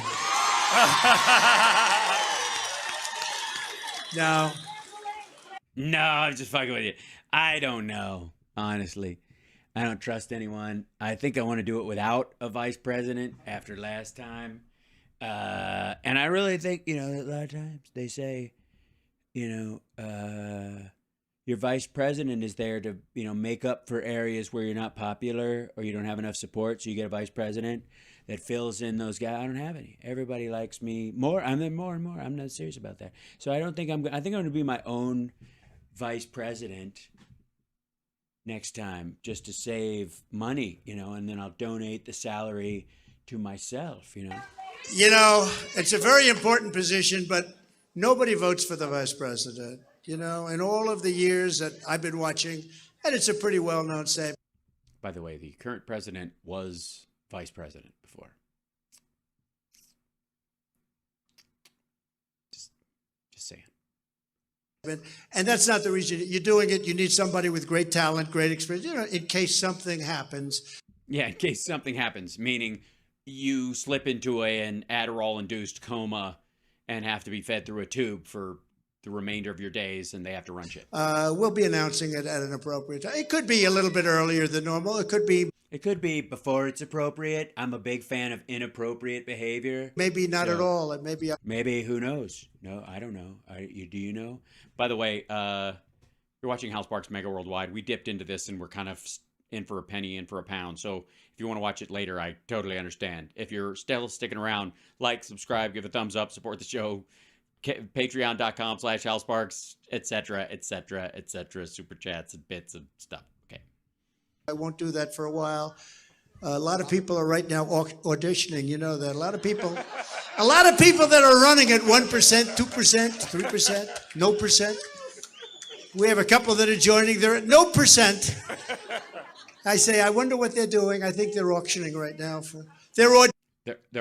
No. No, I'm just fucking with you. I don't know, honestly. I don't trust anyone. I think I want to do it without a vice president after last time. And I really think, a lot of times they say, your vice president is there to, make up for areas where you're not popular or you don't have enough support. So you get a vice president that fills in those guys. I don't have any. Everybody likes me more. I'm there more and more. I'm not serious about that. So I think I'm going to be my own vice president next time, just to save money, and then I'll donate the salary to myself, It's a very important position, but nobody votes for the vice president, in all of the years that I've been watching, and it's a pretty well-known saying. By the way, the current president was vice president before. Just saying. And that's not the reason you're doing it. You need somebody with great talent, great experience, in case something happens. Yeah, in case something happens, meaning you slip into an Adderall-induced coma and have to be fed through a tube for the remainder of your days, and they have to run shit. We'll be announcing it at an appropriate time. It could be a little bit earlier than normal. It could be before it's appropriate. I'm a big fan of inappropriate behavior. Maybe not at all. It maybe, who knows? No, I don't know. Do you know? By the way, you're watching Hal Sparks Mega Worldwide. We dipped into this, and we're kind of in for a penny, in for a pound. So if you want to watch it later, I totally understand. If you're still sticking around, like, subscribe, give a thumbs up, support the show. Patreon.com/Hal Sparks, etc., etc., etc. Super chats and bits and stuff. Okay. I won't do that for a while. A lot of people are right now auditioning. You know that. A lot of people that are running at 1%, 2%, 3%, no percent. We have a couple that are joining. They're at no percent. I say, I wonder what they're doing. I think they're auctioning right now for. They're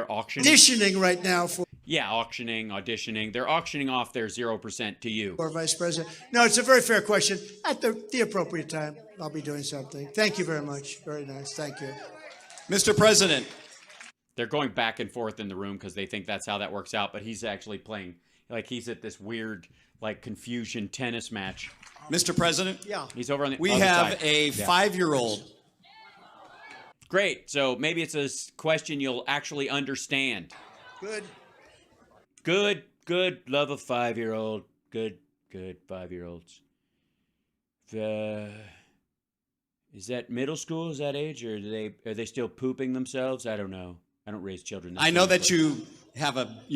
auctioning. Auditioning right now for. Yeah, auditioning. They're auctioning off their 0% to you. Or vice president. No, it's a very fair question. At the appropriate time, I'll be doing something. Thank you very much. Very nice. Thank you. Mr. President. They're going back and forth in the room because they think that's how that works out, but he's actually playing, like he's at this weird, like, confusion tennis match. Mr. President? Yeah. He's over on the We other have side. a 5-year-old. Great. So maybe it's a question you'll actually understand. Good. Love a 5-year-old. Good 5-year-olds. Is that middle school? Is that age, or are they still pooping themselves? I don't know. I don't raise children. I know that you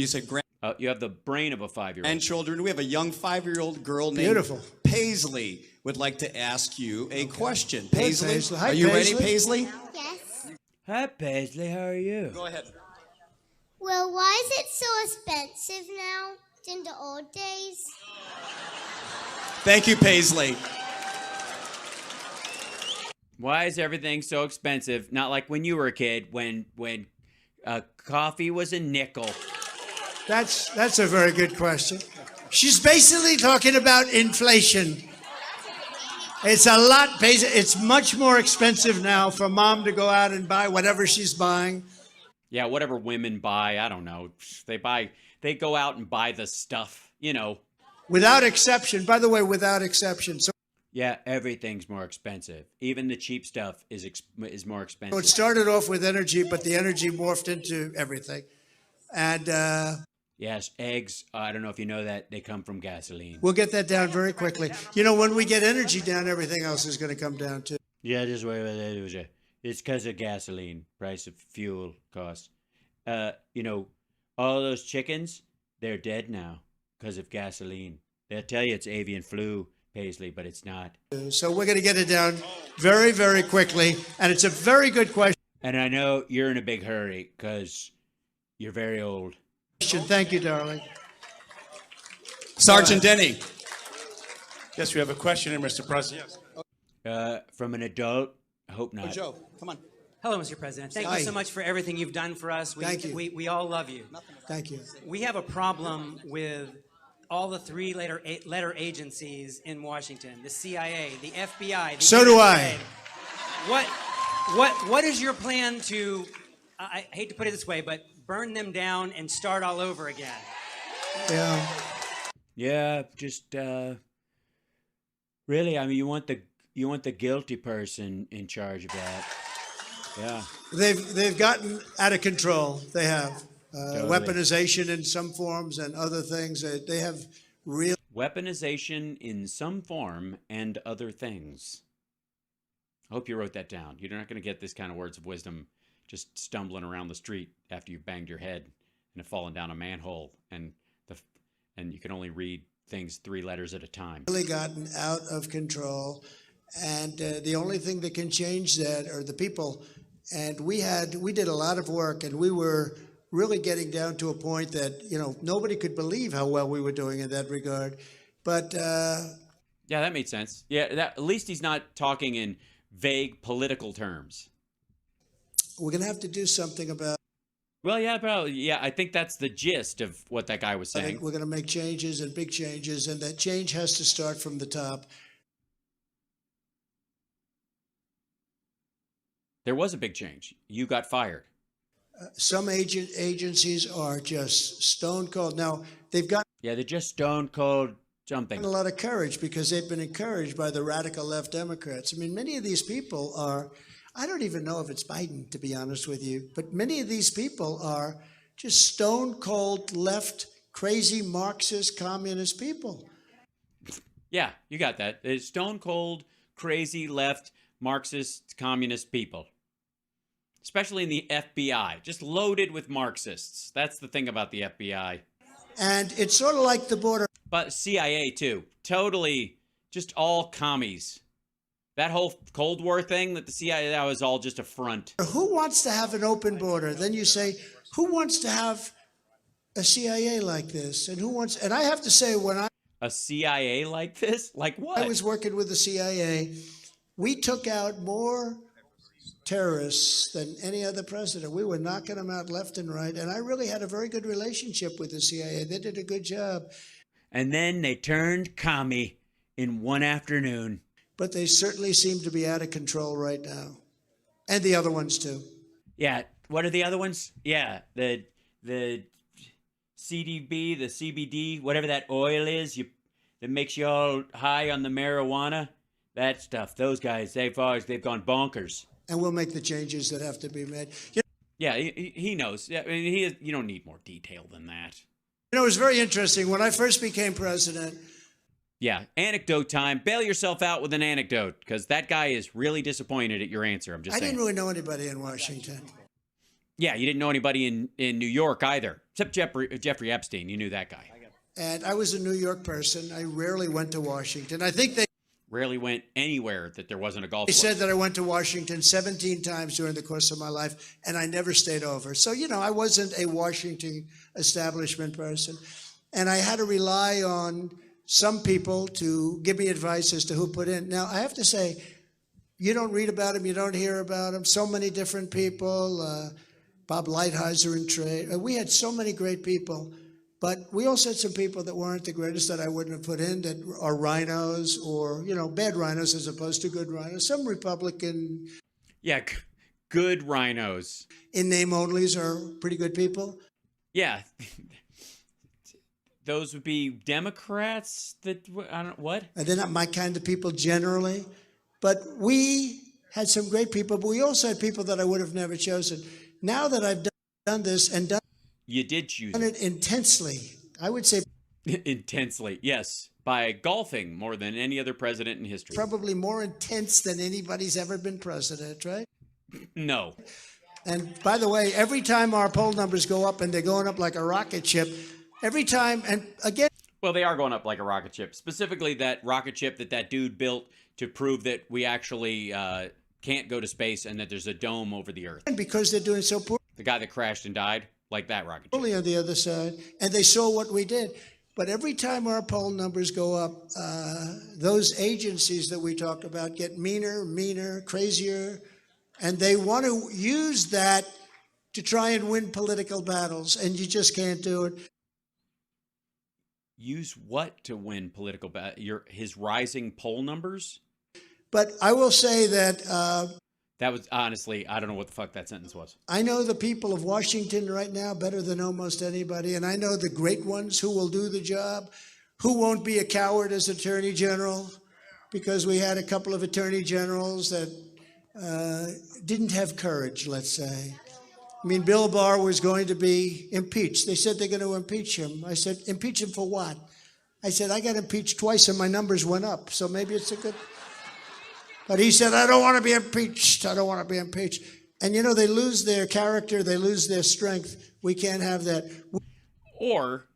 said you have the brain of a 5-year-old. grandchildren. We have a young 5-year-old girl named Paisley would like to ask you a question. Paisley, Hi, are you Paisley. ready, Paisley? Yes. Hi, Paisley. How are you? Go ahead. Well, why is it so expensive now than the old days? Thank you, Paisley. Why is everything so expensive? Not like when you were a kid, when coffee was a nickel. That's a very good question. She's basically talking about inflation. It's a lot. It's much more expensive now for mom to go out and buy whatever she's buying. Yeah, whatever women buy, I don't know. They go out and buy the stuff, Without exception. By the way, without exception. So yeah, everything's more expensive. Even the cheap stuff is more expensive. it started off with energy, but the energy morphed into everything. And yes, eggs, I don't know if you know that, they come from gasoline. we'll get that down very quickly. When we get energy down, everything else is going to come down too. Yeah, just wait about that. It's because of gasoline, price of fuel costs. All those chickens, they're dead now because of gasoline. They'll tell you it's avian flu, Paisley, but it's not. So we're going to get it down very, very quickly. And it's a very good question. And I know you're in a big hurry because you're very old. Thank you, darling. Sergeant Denny. Yes, we have a question here, Mr. President. From an adult, I hope not. Joe, come on. Hello, Mr. President. Thank Hi. you so much for everything you've done for us. Thank you. We all love you. Thank you. We have a problem with all the three-letter agencies in Washington: the CIA, the FBI. The So do NSA. I. What is your plan to? I hate to put it this way, but burn them down and start all over again. Yeah. Yeah, just really. I mean, you want the guilty person in charge of that. Yeah. They've gotten out of control. They have Totally. weaponization in some forms and other things. They have real. Weaponization in some form and other things. I hope you wrote that down. You're not going to get this kind of words of wisdom just stumbling around the street after you've banged your head and have fallen down a manhole, and you can only read things 3 letters at a time. Really gotten out of control, and the only thing that can change that are the people. And we did a lot of work, and we were really getting down to a point that, you know, nobody could believe how well we were doing in that regard. But yeah, that made sense. Yeah, at least he's not talking in vague political terms. We're going to have to do something about. Well, yeah, probably. Yeah, I think that's the gist of what that guy was I saying. think we're going to make changes, and big changes, and that change has to start from the top. There was a big change. You got fired. Some agencies are just stone cold. Now, they've got. Yeah, they're just stone cold jumping. A lot of courage because they've been encouraged by the radical left Democrats. I mean, many of these people are, I don't even know if it's Biden, to be honest with you, but many of these people are just stone cold left, crazy Marxist, communist people. Yeah, you got that. It's stone cold, crazy left, Marxist, communist people. Especially in the FBI, just loaded with Marxists. That's the thing about the FBI. And it's sort of like the border. But CIA too. Totally just all commies. That whole Cold War thing that the CIA, that was all just a front. Who wants to have an open border? Then you say, who wants to have a CIA like this? And who wants, and I have to say, when a CIA like this? Like what? I was working with the CIA, we took out more terrorists than any other president. We were knocking them out left and right. And I really had a very good relationship with the CIA. They did a good job. And then they turned commie in one afternoon. But they certainly seem to be out of control right now. And the other ones too. Yeah. What are the other ones? Yeah. The CDB, the CBD, whatever that oil is that makes you all high on the marijuana. That stuff. Those guys, they've gone bonkers. And we'll make the changes that have to be made. Yeah, he knows. Yeah, I mean, you don't need more detail than that. You know, it was very interesting. When I first became president. Yeah, anecdote time. Bail yourself out with an anecdote, because that guy is really disappointed at your answer. I'm just saying. I didn't really know anybody in Washington. Yeah, you didn't know anybody in New York either, except Jeffrey Epstein. You knew that guy. And I was a New York person. I rarely went to Washington. I think they rarely went anywhere that there wasn't a golf course. They said that I went to Washington 17 times during the course of my life, and I never stayed over. So, you know, I wasn't a Washington establishment person. And I had to rely on some people to give me advice as to who put in. Now, I have to say, you don't read about them, you don't hear about them. So many different people, Bob Lighthizer in trade. We had so many great people. But we also had some people that weren't the greatest that I wouldn't have put in, that are rhinos or, you know, bad rhinos as opposed to good rhinos. Some Republican. Yeah, good rhinos. In name onlys are pretty good people. Yeah. Those would be Democrats that, I don't, what? They're not my kind of people generally. But we had some great people, but we also had people that I would have never chosen. Now that I've done this and done You did choose it intensely. I would say intensely, yes, by golfing more than any other president in history. Probably more intense than anybody's ever been president, right? No. And by the way, every time our poll numbers go up, and they're going up like a rocket ship, every time, and again. Well, they are going up like a rocket ship. Specifically, that rocket ship that dude built to prove that we actually can't go to space and that there's a dome over the Earth. And because they're doing so poorly. The guy that crashed and died. Like that rocket ship. On the other side, and they saw what we did. But every time our poll numbers go up, those agencies that we talk about get meaner, crazier, and they want to use that to try and win political battles, and you just can't do it. Use what to win political battles? His rising poll numbers? But I will say that. That was, honestly, I don't know what the fuck that sentence was. I know the people of Washington right now better than almost anybody, and I know the great ones who will do the job, who won't be a coward as Attorney General, because we had a couple of Attorney Generals that didn't have courage, let's say. I mean, Bill Barr was going to be impeached. They said they're going to impeach him. I said, impeach him for what? I said, I got impeached twice and my numbers went up, so maybe it's a good. But he said, I don't want to be impeached. I don't want to be impeached. And you know, they lose their character, they lose their strength. We can't have that. Or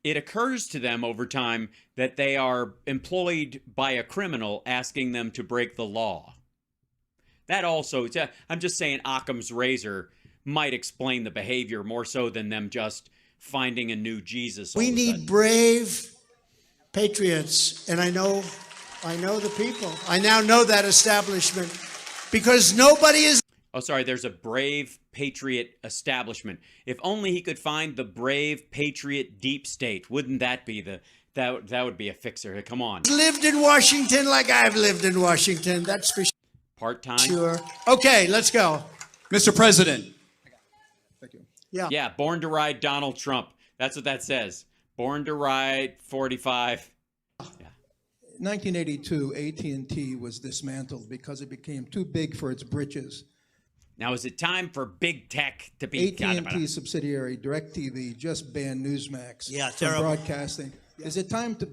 it occurs to them over time that they are employed by a criminal asking them to break the law. That also, I'm just saying Occam's razor might explain the behavior more so than them just finding a new Jesus. We need brave patriots, and I know the people. I now know that establishment because nobody is. Oh, sorry, there's a brave patriot establishment. If only he could find the brave patriot deep state. Wouldn't that be that would be a fixer. Come on. Lived in Washington like I've lived in Washington. That's for Part-time? sure. Okay, let's go. Mr. President. Yeah. Yeah, born to ride Donald Trump. That's what that says. Born to ride 45. 1982, AT&T was dismantled because it became too big for its britches. Now, is it time for big tech to be... AT&T subsidiary DirecTV just banned Newsmax from terrible. broadcasting. Yeah. Is it time to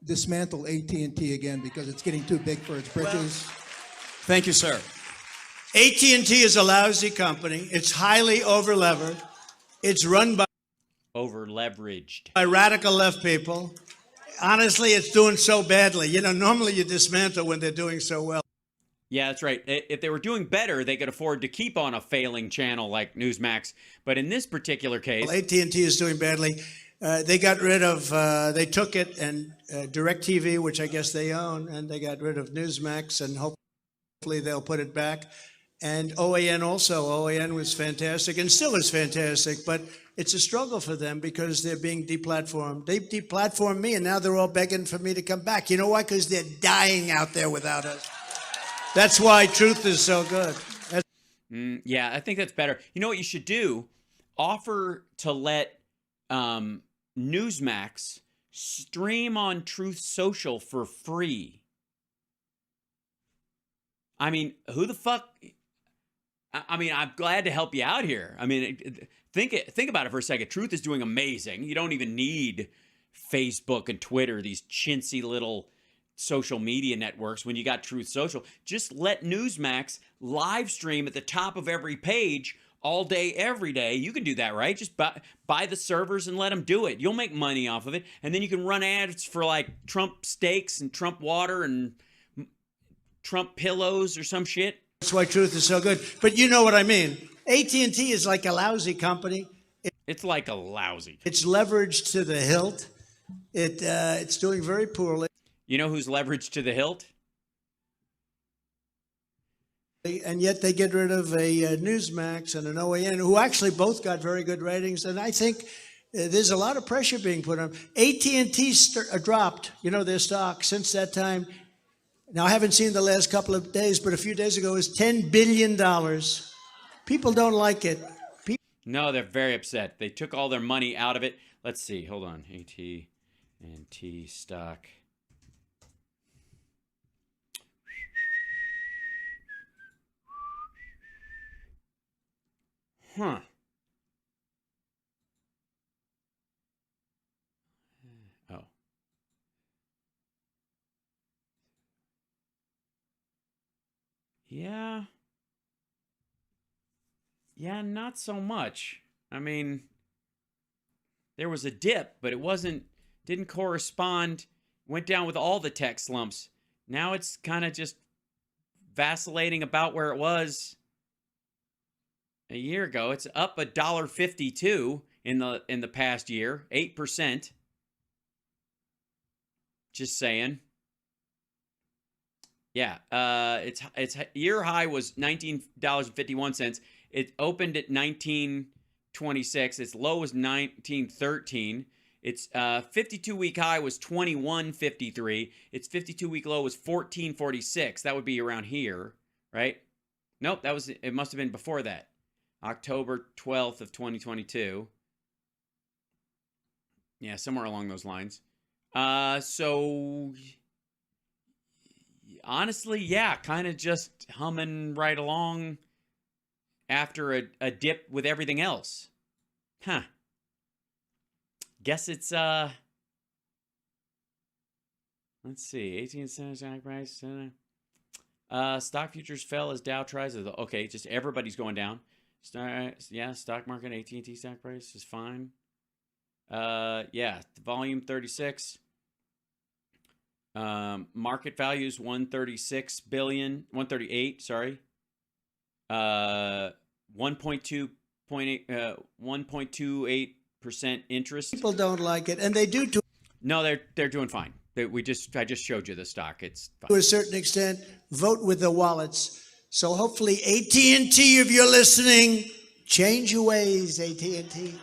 dismantle AT&T again because it's getting too big for its britches? Thank you, sir. AT&T is a lousy company. It's highly over-levered. It's run by Over-leveraged. radical left people. Honestly, it's doing so badly. You know, normally you dismantle when they're doing so well. Yeah, that's right. If they were doing better, they could afford to keep on a failing channel like Newsmax. But in this particular case... Well, AT&T is doing badly. They got rid of, they took it and DirecTV, which I guess they own, and they got rid of Newsmax, and hopefully they'll put it back. And OAN also. OAN was fantastic and still is fantastic, but it's a struggle for them because they're being deplatformed. They deplatformed me, and now they're all begging for me to come back. You know why? Because they're dying out there without us. That's why truth is so good. Yeah, I think that's better. You know what you should do? Offer to let Newsmax stream on Truth Social for free. I mean, who the fuck... I mean, I'm glad to help you out here. I mean, think about it for a second. Truth is doing amazing. You don't even need Facebook and Twitter, these chintzy little social media networks when you got Truth Social. Just let Newsmax live stream at the top of every page all day, every day. You can do that, right? Just buy the servers and let them do it. You'll make money off of it. And then you can run ads for like Trump steaks and Trump water and Trump pillows or some shit. That's why truth is so good. But you know what I mean. AT&T is like a lousy company. It's like a lousy. It's leveraged to the hilt. It's doing very poorly. You know who's leveraged to the hilt? And yet they get rid of a Newsmax and an OAN, who actually both got very good ratings. And I think there's a lot of pressure being put on. AT&T dropped, you know, their stock since that time. Now, I haven't seen the last couple of days, but a few days ago it was $10 billion. People don't like it. No, they're very upset. They took all their money out of it. Let's see. Hold on. AT&T stock. Huh. Oh. Yeah. Yeah, not so much. I mean, there was a dip, but it didn't correspond, went down with all the tech slumps. Now it's kind of just vacillating about where it was a year ago. It's up $1.52 in the past year, 8%. Just saying. Yeah, its year high was $19.51. It opened at $19.26. Its low was $19.13. Its 52-week high was $21.53. Its 52-week low was $14.46. That would be around here, right? Nope, it must have been before that. October 12th of 2022. Yeah, somewhere along those lines. So honestly, yeah, kind of just humming right along after a dip with everything else. Huh. Guess it's Let's see. 18 cent stock price. Stock futures fell as Dow tries to. Okay, just everybody's going down. Stock market, AT&T stock price is fine. Volume 36. Market values 138, sorry. 1.28% interest. People don't like it, and they do to No, they're doing fine. I just showed you the stock. It's fine. a certain extent vote with their wallets. So hopefully AT&T, if you're listening, change your ways, AT&T.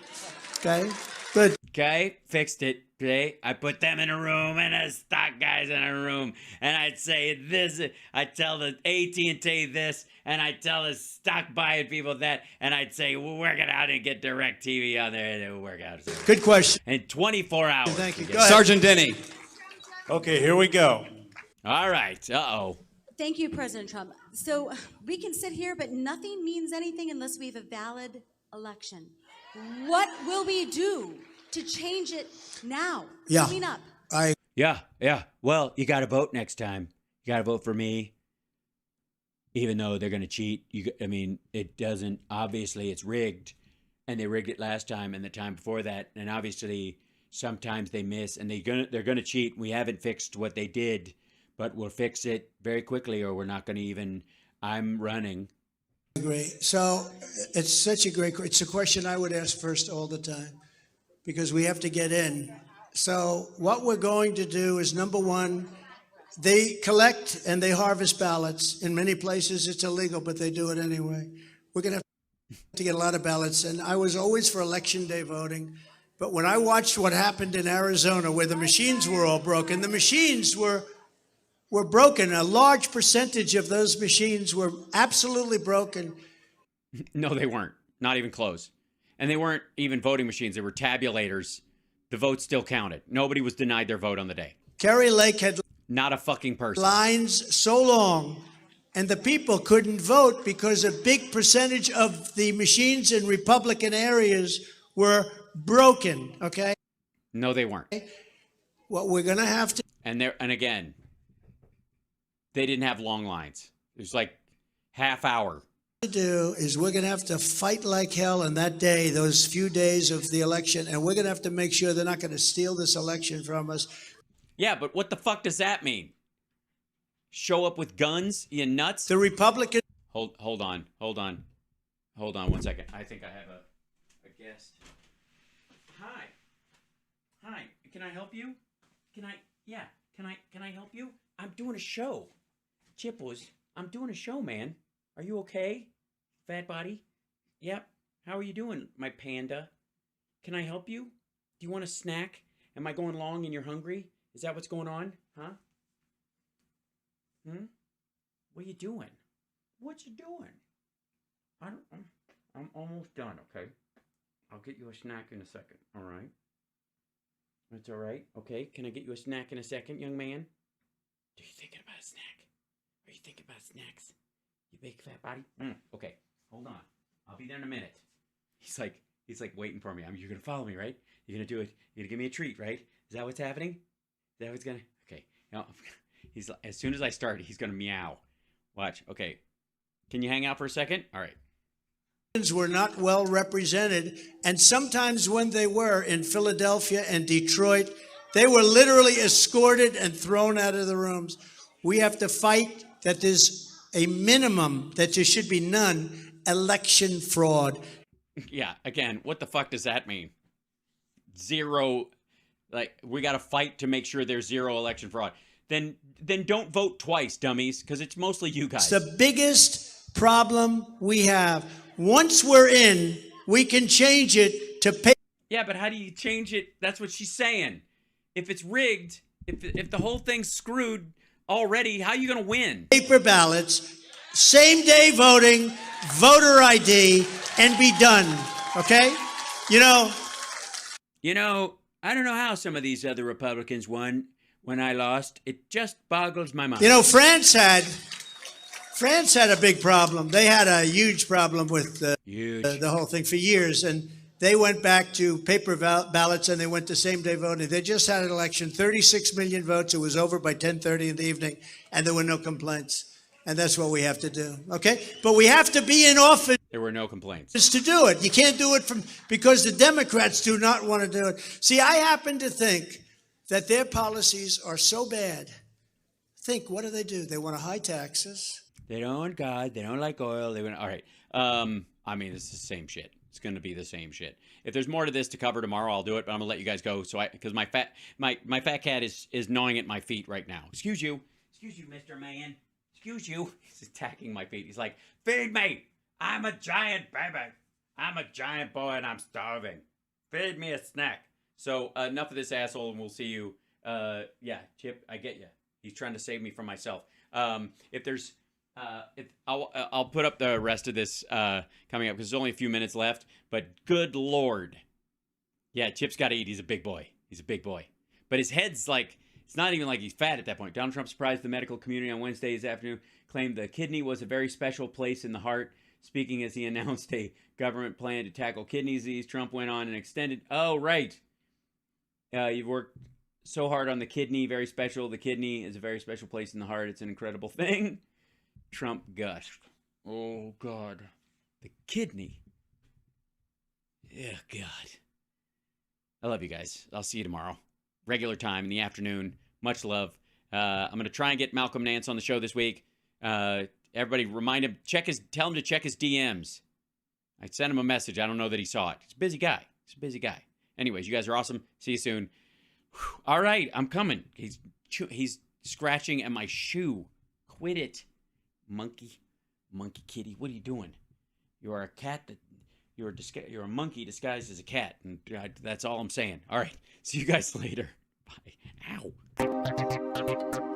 Okay, good. Okay, fixed it. Okay, I put them in a room and the stock guys in a room, and I'd say this. I tell the AT&T this, and I tell the stock buying people that, and I'd say we'll work it out and get direct TV on there, and it'll work out. Good question. In 24 hours. Thank you. Go Go ahead. Sergeant Denny. Okay, here we go. All right. Uh-oh. Thank you, President Trump. So we can sit here, but nothing means anything unless we have a valid election. What will we do to change it now? Yeah. Clean up. Yeah. Well, you got to vote next time. You got to vote for me. Even though they're going to cheat. It doesn't. Obviously, it's rigged. And they rigged it last time and the time before that. And obviously, sometimes they miss. And they're gonna cheat. We haven't fixed what they did. But we'll fix it very quickly or we're not going to even. I'm running. I agree. So it's such a great. It's a question I would ask first all the time, because we have to get in. So what we're going to do is, number one, they collect and they harvest ballots. In many places it's illegal, but they do it anyway. We're going to have to get a lot of ballots. And I was always for election day voting. But when I watched what happened in Arizona, where the machines were all broken, the machines were broken. A large percentage of those machines were absolutely broken. No, they weren't. Not even close. And they weren't even voting machines. They were tabulators. The vote still counted. Nobody was denied their vote on the day. Kerry Lake had Not a fucking person. lines so long, and the people couldn't vote because a big percentage of the machines in Republican areas were broken, okay? No, they weren't. What we're going to have to And again, they didn't have long lines. It was like half hour. do is we're going to have to fight like hell on that day, those few days of the election, and we're going to have to make sure they're not going to steal this election from us. Yeah, but what the fuck does that mean? Show up with guns? You nuts? The Republican... Hold on 1 second. I think I have a guest. Hi. Can I help you? Can I help you? I'm doing a show. I'm doing a show, man. Are you okay? Fat body? Yep. How are you doing, my panda? Can I help you? Do you want a snack? Am I going long and you're hungry? Is that what's going on? Huh? What are you doing? What you doing? I'm almost done, okay? I'll get you a snack in a second, all right? That's all right? Okay, can I get you a snack in a second, young man? Are you thinking about a snack? Are you thinking about snacks? You big fat body? Okay, hold on. I'll be there in a minute. He's like waiting for me. You're gonna follow me, right? You're gonna do it. You're gonna give me a treat, right? Is that what's happening? Is that what's gonna? Okay. Now, he's as soon as I start, he's gonna meow. Watch. Okay. Can you hang out for a second? All right. were not well represented, and sometimes when they were in Philadelphia and Detroit, they were literally escorted and thrown out of the rooms. We have to fight that there's a minimum, that there should be none, election fraud. Yeah, again, what the fuck does that mean? Zero, like, we got to fight to make sure there's zero election fraud. Then don't vote twice, dummies, because it's mostly you guys. It's the biggest problem we have. Once we're in, we can change it to pay. Yeah, but how do you change it? That's what she's saying. If it's rigged, if the whole thing's screwed already, how are you going to win? Paper ballots, same day voting, voter ID, and be done. Okay? You know, I don't know how some of these other Republicans won when I lost. It just boggles my mind. You know, France had a big problem. They had a huge problem with the whole thing for years, and They went back to paper ballots and they went to same-day voting. They just had an election, 36 million votes. It was over by 10:30 in the evening, and there were no complaints. And that's what we have to do, okay? But we have to be in office. There were no complaints. To do it. You can't do it because the Democrats do not want to do it. See, I happen to think that their policies are so bad. Think, what do? They want high taxes. They don't want God. They don't like oil. They want, all right. I mean, it's the same shit. It's going to be the same shit. If there's more to this to cover tomorrow, I'll do it. But I'm gonna let you guys go. So because my fat cat is gnawing at my feet right now. Excuse you, Mr. Man. Excuse you. He's attacking my feet. He's like, feed me. I'm a giant baby. I'm a giant boy and I'm starving. Feed me a snack. So enough of this asshole, and we'll see you. Yeah, Chip, I get you. He's trying to save me from myself. If there's I'll put up the rest of this coming up because there's only a few minutes left. But good Lord. Yeah, Chip's got to eat. He's a big boy. He's a big boy. But his head's like, it's not even like he's fat at that point. Donald Trump surprised the medical community on Wednesday afternoon, claimed the kidney was a very special place in the heart. Speaking as he announced a government plan to tackle kidney disease, Trump went on and extended, oh, right. You've worked so hard on the kidney, very special. The kidney is a very special place in the heart. It's an incredible thing. Trump gushed. Oh, God. The kidney. Yeah, God. I love you guys. I'll see you tomorrow. Regular time in the afternoon. Much love. I'm going to try and get Malcolm Nance on the show this week. Everybody remind him, tell him to check his DMs. I sent him a message. I don't know that he saw it. He's a busy guy. Anyways, you guys are awesome. See you soon. Whew. All right, I'm coming. He's scratching at my shoe. Quit it. Monkey kitty. What are you doing? You're a cat you're a monkey disguised as a cat, and that's all I'm saying. All right, see you guys later. Bye. Ow.